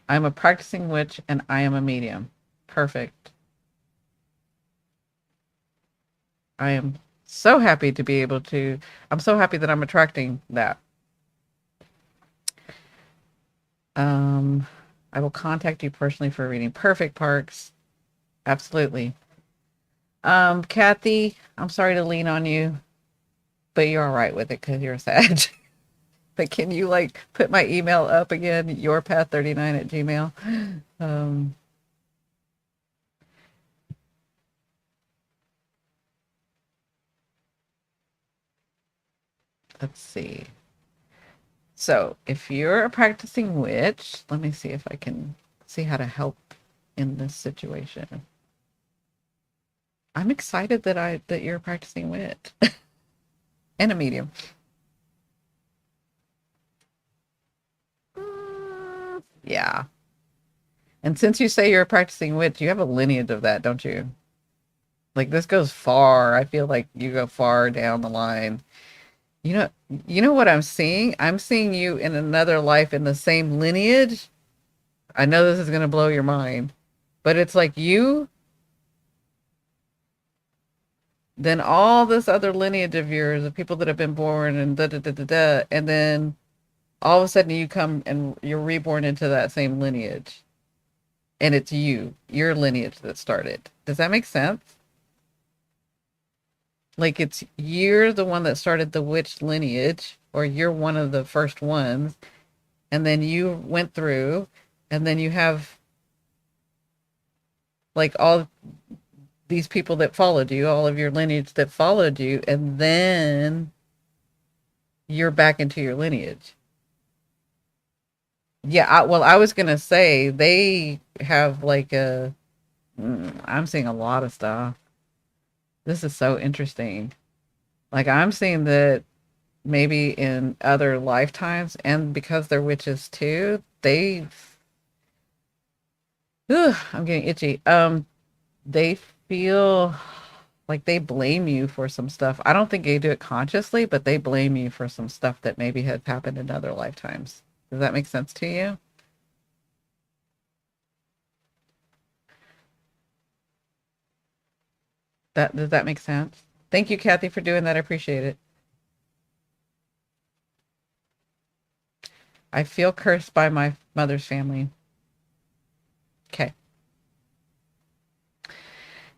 I'm a practicing witch and I am a medium. Perfect. I am so happy to be able to. I'm so happy that I'm attracting that. Um, I will contact you personally for a reading. Perfect, Parks. Absolutely. Kathy, I'm sorry to lean on you, but you're all right with it because you're sad. But can you like put my email up again? Yourpath39 at Gmail. Um, let's see. So if you're a practicing witch, let me see if I can see how to help in this situation. I'm excited that you're a practicing witch and a medium. Yeah. And since you say you're a practicing witch, you have a lineage of that, don't you? Like this goes far. I feel like you go far down the line. You know, you know what I'm seeing? I'm seeing you in another life in the same lineage. I know this is going to blow your mind, but it's like you, then all this other lineage of yours, of people that have been born and da da da da da, and then all of a sudden you come and you're reborn into that same lineage, and it's your lineage that started. Does that make sense? Like it's you're the one that started the witch lineage, or you're one of the first ones, and then you went through, and then you have like all these people that followed you, all of your lineage that followed you, and then you're back into your lineage. Yeah, well, I was gonna say they have like I'm seeing a lot of stuff. This is so interesting. Like I'm seeing that maybe in other lifetimes, and because they're witches too, I'm getting itchy. They feel. like they blame you for some stuff. I don't think they do it consciously, but they blame you for some stuff that maybe had happened in other lifetimes. Does that make sense to you? That does that make sense? Thank you, Kathy, for doing that. I appreciate it. I feel cursed by my mother's family. Okay.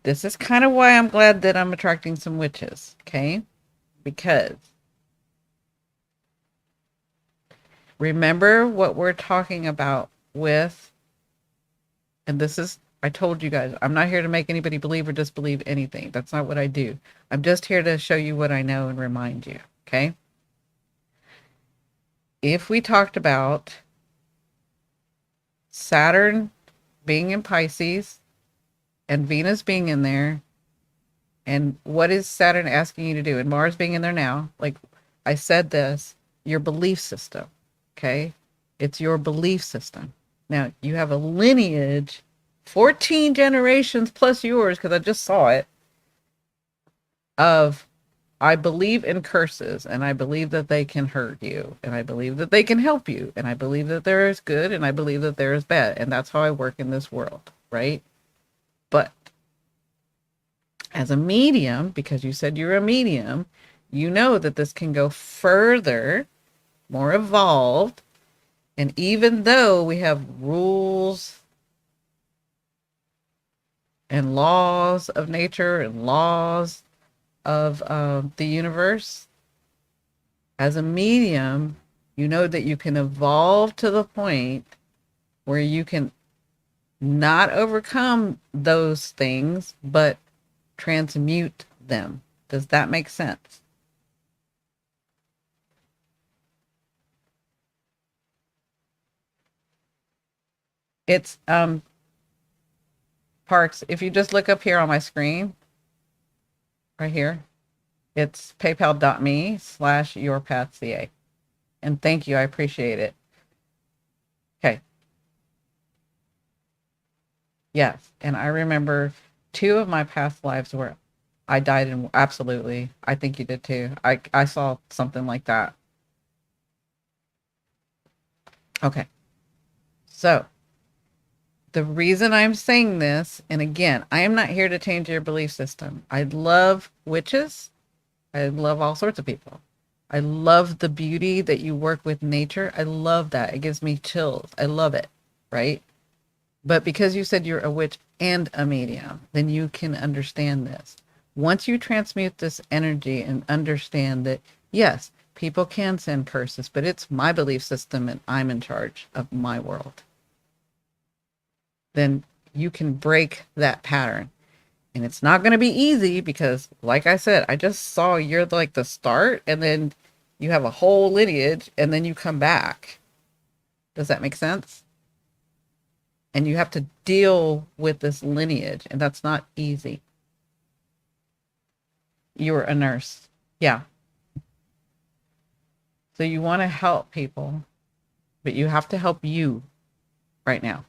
This is kind of why I'm glad that I'm attracting some witches. Okay. Because remember what we're talking about with, and this is, I told you guys, I'm not here to make anybody believe or disbelieve anything. That's not what I do. I'm just here to show you what I know and remind you. Okay. If we talked about Saturn being in Pisces and Venus being in there, and what is Saturn asking you to do? And Mars being in there now, like I said this, your belief system. Okay. It's your belief system. Now you have a lineage, 14 generations plus yours, because I just saw it, of I believe in curses and I believe that they can hurt you and I believe that they can help you and I believe that there is good and I believe that there is bad. And that's how I work in this world, right? But as a medium, because you said you're a medium, you know that this can go further, more evolved. And even though we have rules and laws of nature and laws of the universe, as a medium, you know that you can evolve to the point where you can not overcome those things, but transmute them. Does that make sense? It's Parks. If you just look up here on my screen, right here, it's paypal.me/yourpathca. And thank you. I appreciate it. Okay. Yes. And I remember two of my past lives where I died in, absolutely. I think you did too. I saw something like that. Okay. So the reason I'm saying this, and again, I am not here to change your belief system. I love witches. I love all sorts of people. I love the beauty that you work with nature. I love that. It gives me chills. I love it. Right. But because you said you're a witch and a medium, then you can understand this. Once you transmute this energy and understand that, yes, people can send curses, but it's my belief system and I'm in charge of my world, then you can break that pattern. And it's not going to be easy because, like I said, I just saw you're like the start and then you have a whole lineage and then you come back. Does that make sense? And you have to deal with this lineage, and that's not easy. You're a nurse. Yeah. So you want to help people, but you have to help you right now.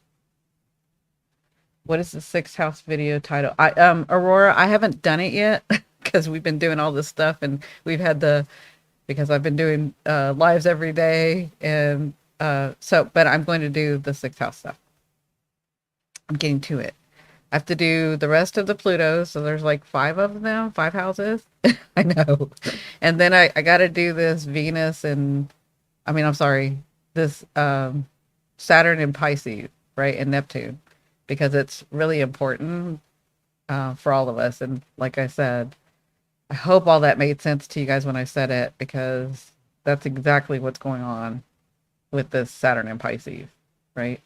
What is the sixth house video title? Aurora, I haven't done it yet because we've been doing all this stuff and we've had because I've been doing lives every day. And but I'm going to do the sixth house stuff. I'm getting to it. I have to do the rest of the Plutos. So there's like five of them, five houses. I know. And then I got to do this Venus and, I mean, I'm sorry, this Saturn and Pisces, right? And Neptune, because it's really important for all of us. And like I said, I hope all that made sense to you guys when I said it, because that's exactly what's going on with this Saturn and Pisces, right?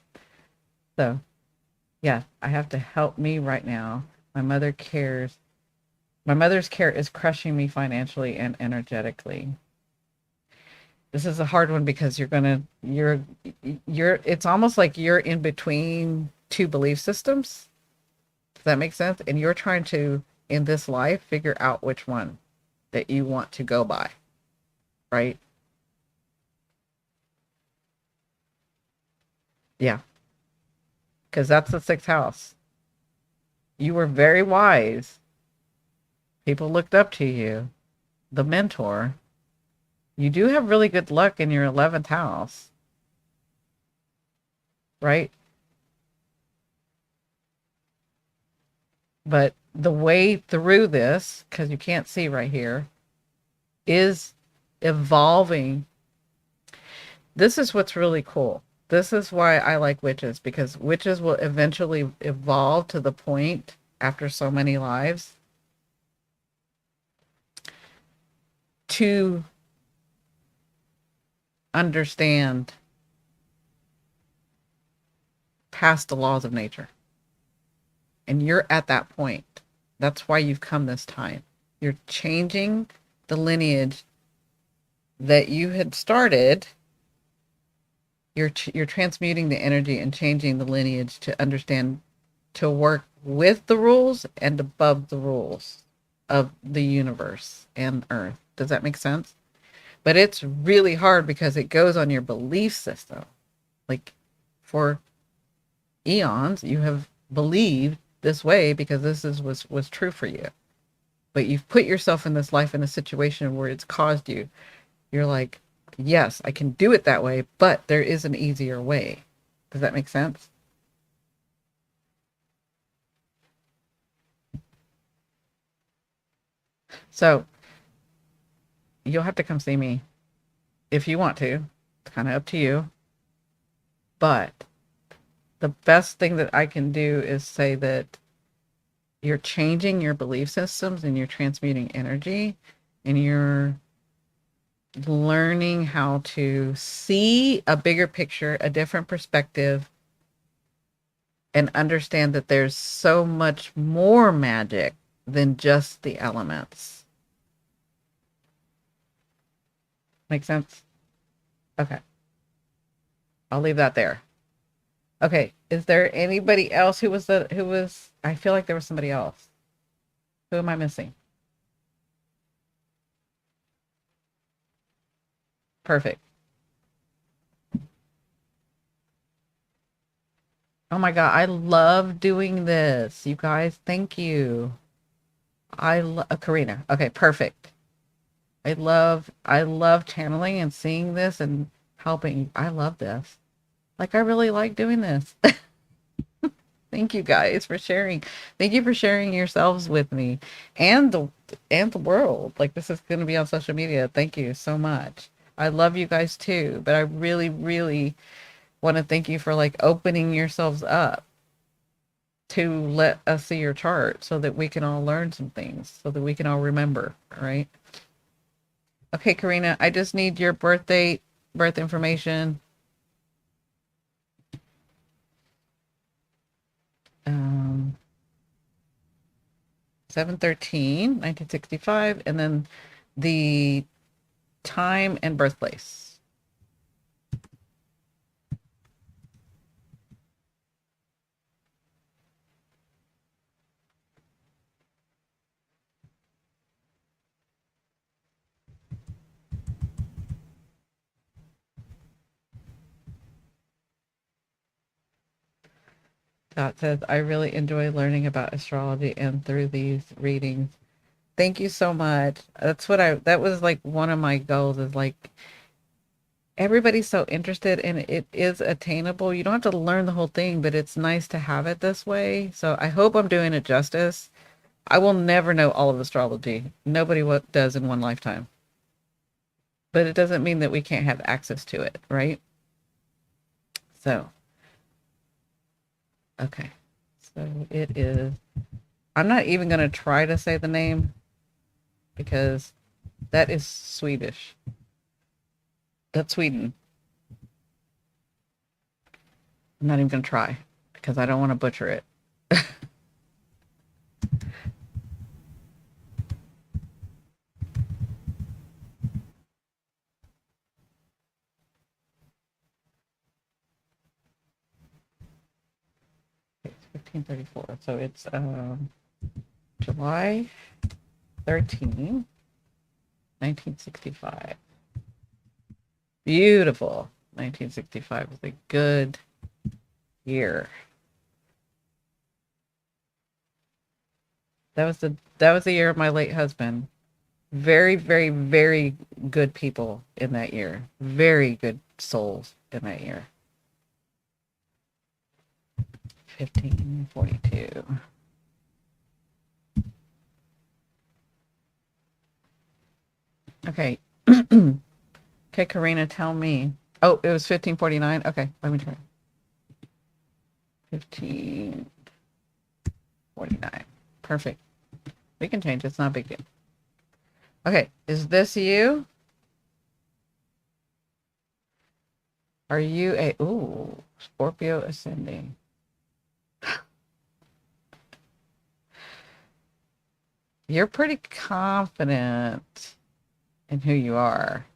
So yeah, I have to help me right now. My mother cares. My mother's care is crushing me financially and energetically. This is a hard one because it's almost like you're in between two belief systems. Does that make sense? And you're trying to, in this life, figure out which one that you want to go by, right? Yeah, because that's the sixth house. You were very wise People looked up to you, the mentor. You do have really good luck in your 11th house, right? But the way through this, because you can't see right here, is evolving. This is what's really cool. This is why I like witches, because witches will eventually evolve to the point after so many lives to understand past the laws of nature. And you're at that point. That's why you've come this time. You're changing the lineage that you had started. You're transmuting the energy and changing the lineage to understand, to work with the rules and above the rules of the universe and earth. Does that make sense? But it's really hard because it goes on your belief system. Like, for eons you have believed this way because this is was true for you. But you've put yourself in this life in a situation where it's caused you. You're like, yes, I can do it that way, but there is an easier way. Does that make sense? So you'll have to come see me if you want to. It's kind of up to you. But the best thing that I can do is say that you're changing your belief systems and you're transmuting energy and you're learning how to see a bigger picture, a different perspective, and understand that there's so much more magic than just the elements. Make sense? Okay. I'll leave that there. Okay. Is there anybody else who was I feel like there was somebody else. Who am I missing? Perfect. Oh my God, I love doing this. You guys, thank you. I love Karina. Okay, perfect. I love channeling and seeing this and helping. I love this. Like, I really like doing this. Thank you guys for sharing. Thank you for sharing yourselves with me and the world. Like, this is going to be on social media. Thank you so much. I love you guys too, but I really, really want to thank you for like opening yourselves up to let us see your chart so that we can all learn some things, so that we can all remember, right? Okay, Karina, I just need your birth date, birth information. 7/13/1965, and then the time and birthplace. Dot says, I really enjoy learning about astrology and through these readings. Thank you so much. That was like one of my goals, is like everybody's so interested and it is attainable. You don't have to learn the whole thing, but it's nice to have it this way. So I hope I'm doing it justice. I will never know all of astrology. Nobody what does in one lifetime. But it doesn't mean that we can't have access to it, right? So, okay. So it is, I'm not even going to try to say the name because that is Swedish. That's Sweden. I'm not even going to try because I don't want to butcher it. It's 1534. So it's July 13, 1965. Beautiful. 1965 was a good year. That was the year of my late husband. Very, very, very good people in that year. Very good souls in that year. 1542. Okay. Okay, Karina, tell me. Oh, it was 1549. Okay, let me try. 1549. Perfect. We can change. It's not a big deal. Okay, is this you? Are you a Scorpio ascending? You're pretty confident in who you are.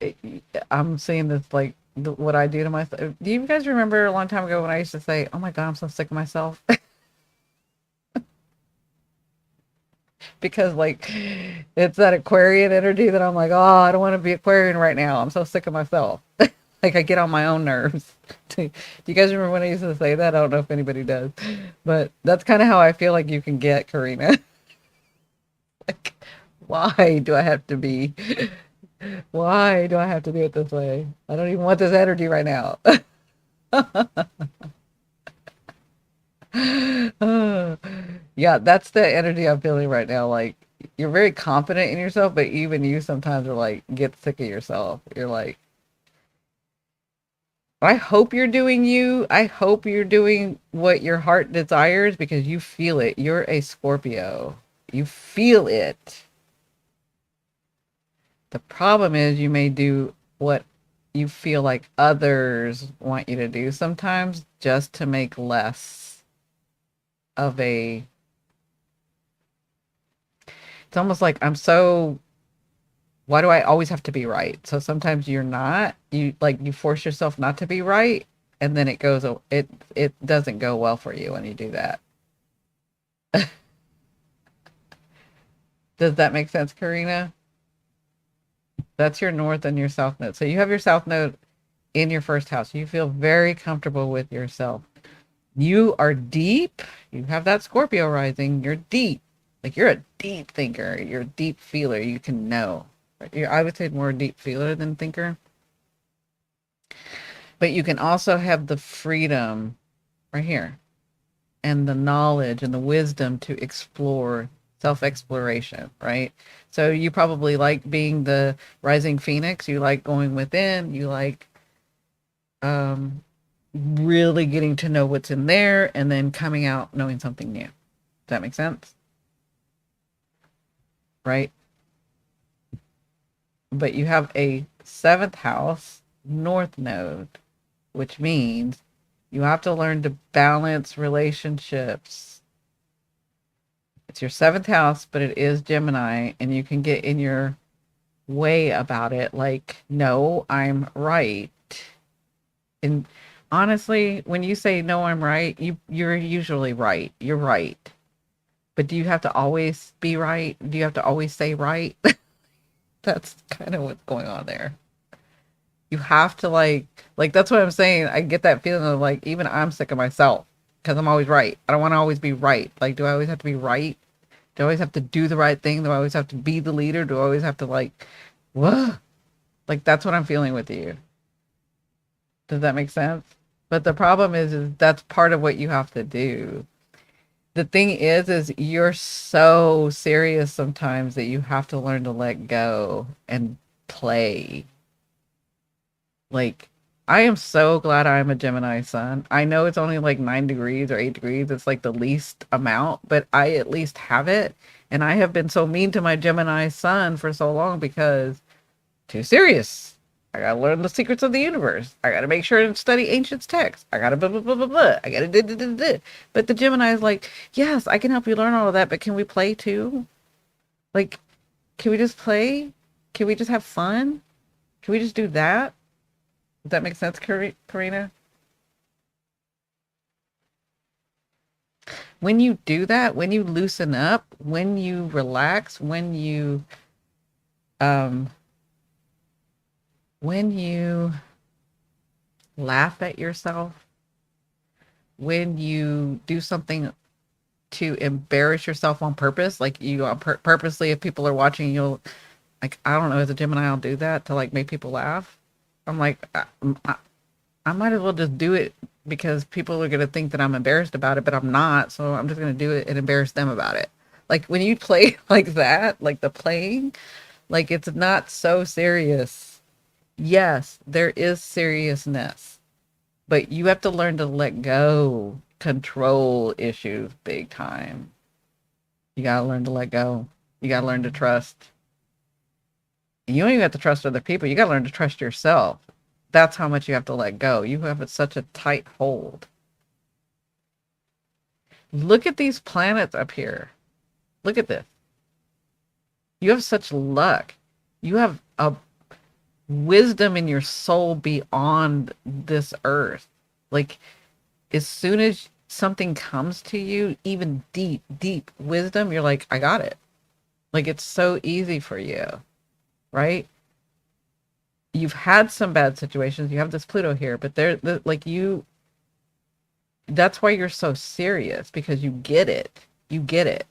It, I'm seeing this like what I do to myself. Do you guys remember a long time ago when I used to say, "Oh my God, I'm so sick of myself," because like it's that Aquarian energy that I'm like, "Oh, I don't want to be Aquarian right now. I'm so sick of myself." Like I get on my own nerves. Do you guys remember when I used to say that? I don't know if anybody does, but that's kind of how I feel like you can get, Karina. Like, why do I have to be? Why do I have to do it this way? I don't even want this energy right now. Yeah, that's the energy I'm feeling right now. Like you're very confident in yourself, but even you sometimes are like get sick of yourself. You're like, I hope you're doing you. I hope you're doing what your heart desires because you feel it. You're a Scorpio. You feel it. The problem is you may do what you feel like others want you to do sometimes just to make less of a. It's almost like I'm so. Why do I always have to be right? So sometimes you're not. You like you force yourself not to be right, and then it doesn't go well for you when you do that. Does that make sense, Karina? That's your north and your south node. So you have your south node in your first house. You feel very comfortable with yourself. You are deep. You have that Scorpio rising. You're deep. Like you're a deep thinker. You're a deep feeler. You can know. I would say more deep feeler than thinker. But you can also have the freedom right here and the knowledge and the wisdom to explore self exploration, right? So you probably like being the rising phoenix. You like going within. You like um, really getting to know what's in there and then coming out knowing something new. Does that make sense? Right? But you have a seventh house north node, which means you have to learn to balance relationships. It's your seventh house, but it is Gemini, and you can get in your way about it. Like, no, I'm right. And honestly, when you say no, I'm right, you're usually right. You're right. But do you have to always be right? Do you have to always say right? That's kind of what's going on there. You have to like that's what I'm saying. I get that feeling of like even I'm sick of myself because I'm always right. I don't want to always be right. Like, do I always have to be right? Do I always have to do the right thing? Do I always have to be the leader? Do I always have to like what? Like that's what I'm feeling with you. Does that make sense? But the problem is that's part of what you have to do. The thing is you're so serious sometimes that you have to learn to let go and play. Like, I am so glad I'm a Gemini sun. I know it's only like 9 degrees or 8 degrees. It's like the least amount, but I at least have it. And I have been so mean to my Gemini sun for so long because too serious. I gotta learn the secrets of the universe. I gotta make sure and study ancient texts. I gotta blah blah blah blah blah. I gotta da, da, da, da. But the Gemini is like, yes, I can help you learn all of that, but can we play too? Like, can we just play? Can we just have fun? Can we just do that? Does that make sense, Karina? When you do that, when you loosen up, when you relax, um when you laugh at yourself, when you do something to embarrass yourself on purpose, like you purposely, if people are watching, you'll like, I don't know, as a Gemini, I'll do that to like make people laugh. I'm like, I might as well just do it because people are going to think that I'm embarrassed about it, but I'm not. So I'm just going to do it and embarrass them about it. Like when you play like that, like the playing, like it's not so serious. Yes, there is seriousness, but you have to learn to let go, control issues big time. You got to learn to let go. You got to learn to trust. You don't even have to trust other people. You got to learn to trust yourself. That's how much you have to let go. You have such a tight hold. Look at these planets up here. Look at this. You have such luck. You have a wisdom in your soul beyond this earth. Like, as soon as something comes to you, even deep, deep wisdom, you're like, I got it. Like, it's so easy for you, right? You've had some bad situations. You have this Pluto here, but like you, that's why you're so serious because you get it. You get it.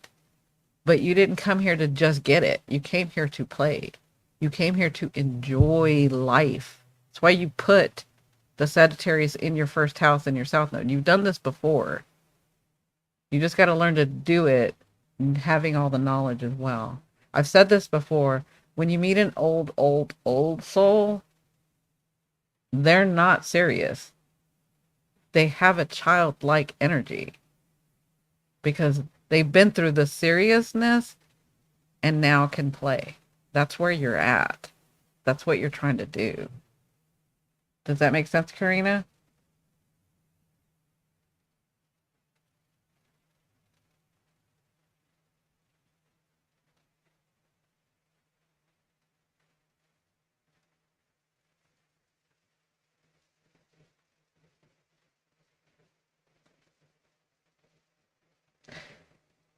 But you didn't come here to just get it. You came here to play. You came here to enjoy life. That's why you put the Sagittarius in your first house in your South Node. You've done this before. You just got to learn to do it and having all the knowledge as well. I've said this before. When you meet an old soul, they're not serious. They have a childlike energy because they've been through the seriousness and now can play. That's where you're at. That's what you're trying to do. Does that make sense, Karina?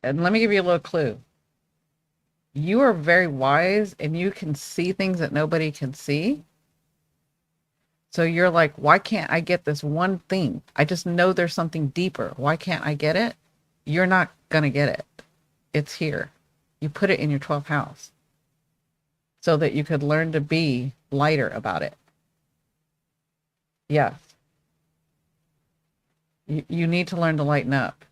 And let me give you a little clue. You are very wise and you can see things that nobody can see. So you're like, why can't I get this one thing? I just know there's something deeper. Why can't I get it? You're not going to get it. It's here. You put it in your 12th house so that you could learn to be lighter about it. Yes. You need to learn to lighten up.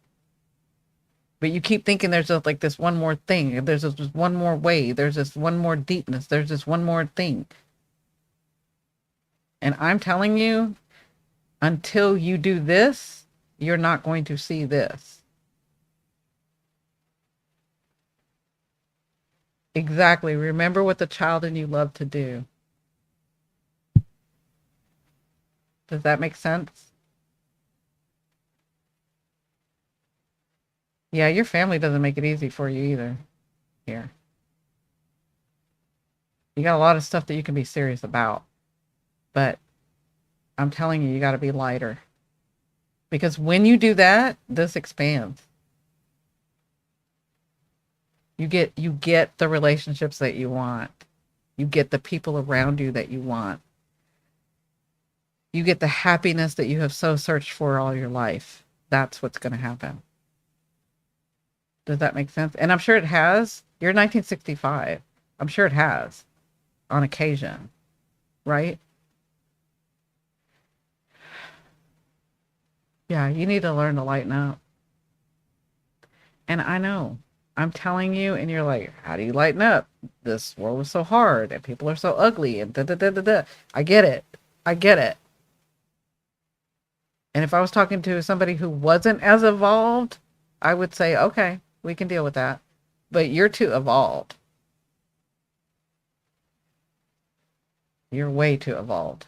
But you keep thinking there's just like this one more thing. There's this one more way. There's this one more deepness. There's this one more thing. And I'm telling you, until you do this, you're not going to see this. Exactly. Remember what the child in you loved to do. Does that make sense? Yeah, your family doesn't make it easy for you either here. You got a lot of stuff that you can be serious about. But I'm telling you, you got to be lighter. Because when you do that, this expands. You get the relationships that you want. You get the people around you that you want. You get the happiness that you have so searched for all your life. That's what's going to happen. Does that make sense? And I'm sure it has. You're 1965. I'm sure it has on occasion, right? Yeah, you need to learn to lighten up. And I know, I'm telling you, and you're like, how do you lighten up? This world is so hard and people are so ugly and da da da da da. I get it. I get it. And if I was talking to somebody who wasn't as evolved, I would say, okay, we can deal with that. But you're too evolved. You're way too evolved.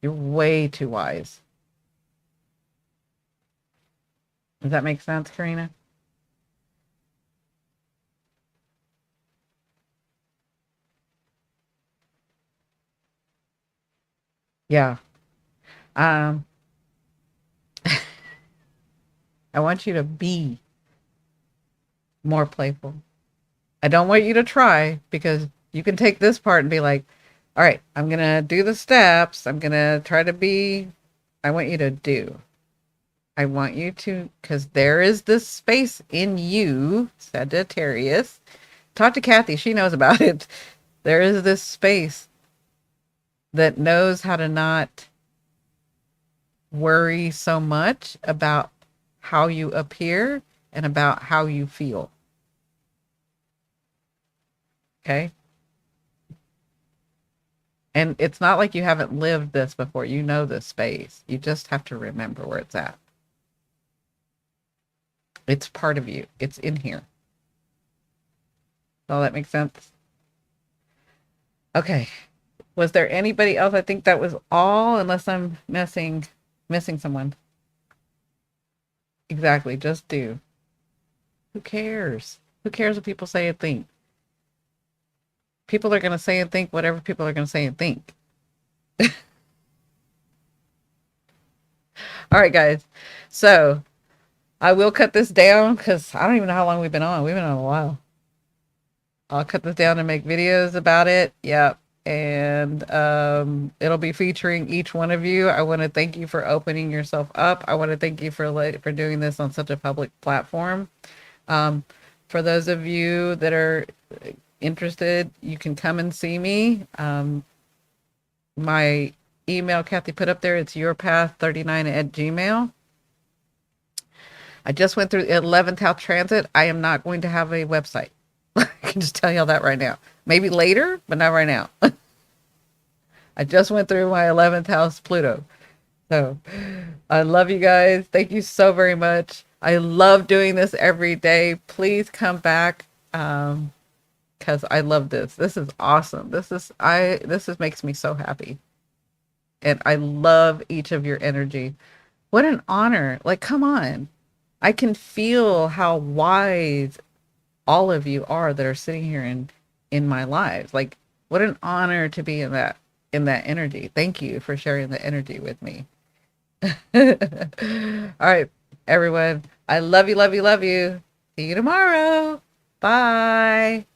You're way too wise. Does that make sense, Karina? Yeah. Um, I want you to be more playful. I don't want you to try because you can take this part and be like, All right, I'm going to do the steps. I'm going to try to be, I want you to do. I want you to, because there is this space in you, Sagittarius. Talk to Kathy. She knows about it. There is this space that knows how to not worry so much about how you appear and about how you feel. Okay. And it's not like you haven't lived this before. You know this space. You just have to remember where it's at. It's part of you. It's in here. Does all that make sense? Okay. Was there anybody else? I think that was all, unless I'm missing someone. Exactly. Just do. Who cares? Who cares what people say and think? People are going to say and think whatever people are going to say and think. All right, guys. So I will cut this down because I don't even know how long we've been on. We've been on a while. I'll cut this down and make videos about it. Yep. And it'll be featuring each one of you. I want to thank you for opening yourself up. I want to thank you for doing this on such a public platform. For those of you that are interested, you can come and see me. My email, Kathy put up there, it's yourpath39@gmail. I just went through the 11th house transit. I am not going to have a website. I can just tell you all that right now. Maybe later, but not right now. I just went through my 11th house Pluto. So I love you guys. Thank you so very much. I love doing this every day. Please come back. Because I love this. This is awesome. This makes me so happy. And I love each of your energy. What an honor. Like, come on. I can feel how wise all of you are that are sitting here in my lives. Like, what an honor to be in that energy. Thank you for sharing the energy with me. All right, everyone. I love you, love you, love you. See you tomorrow. Bye.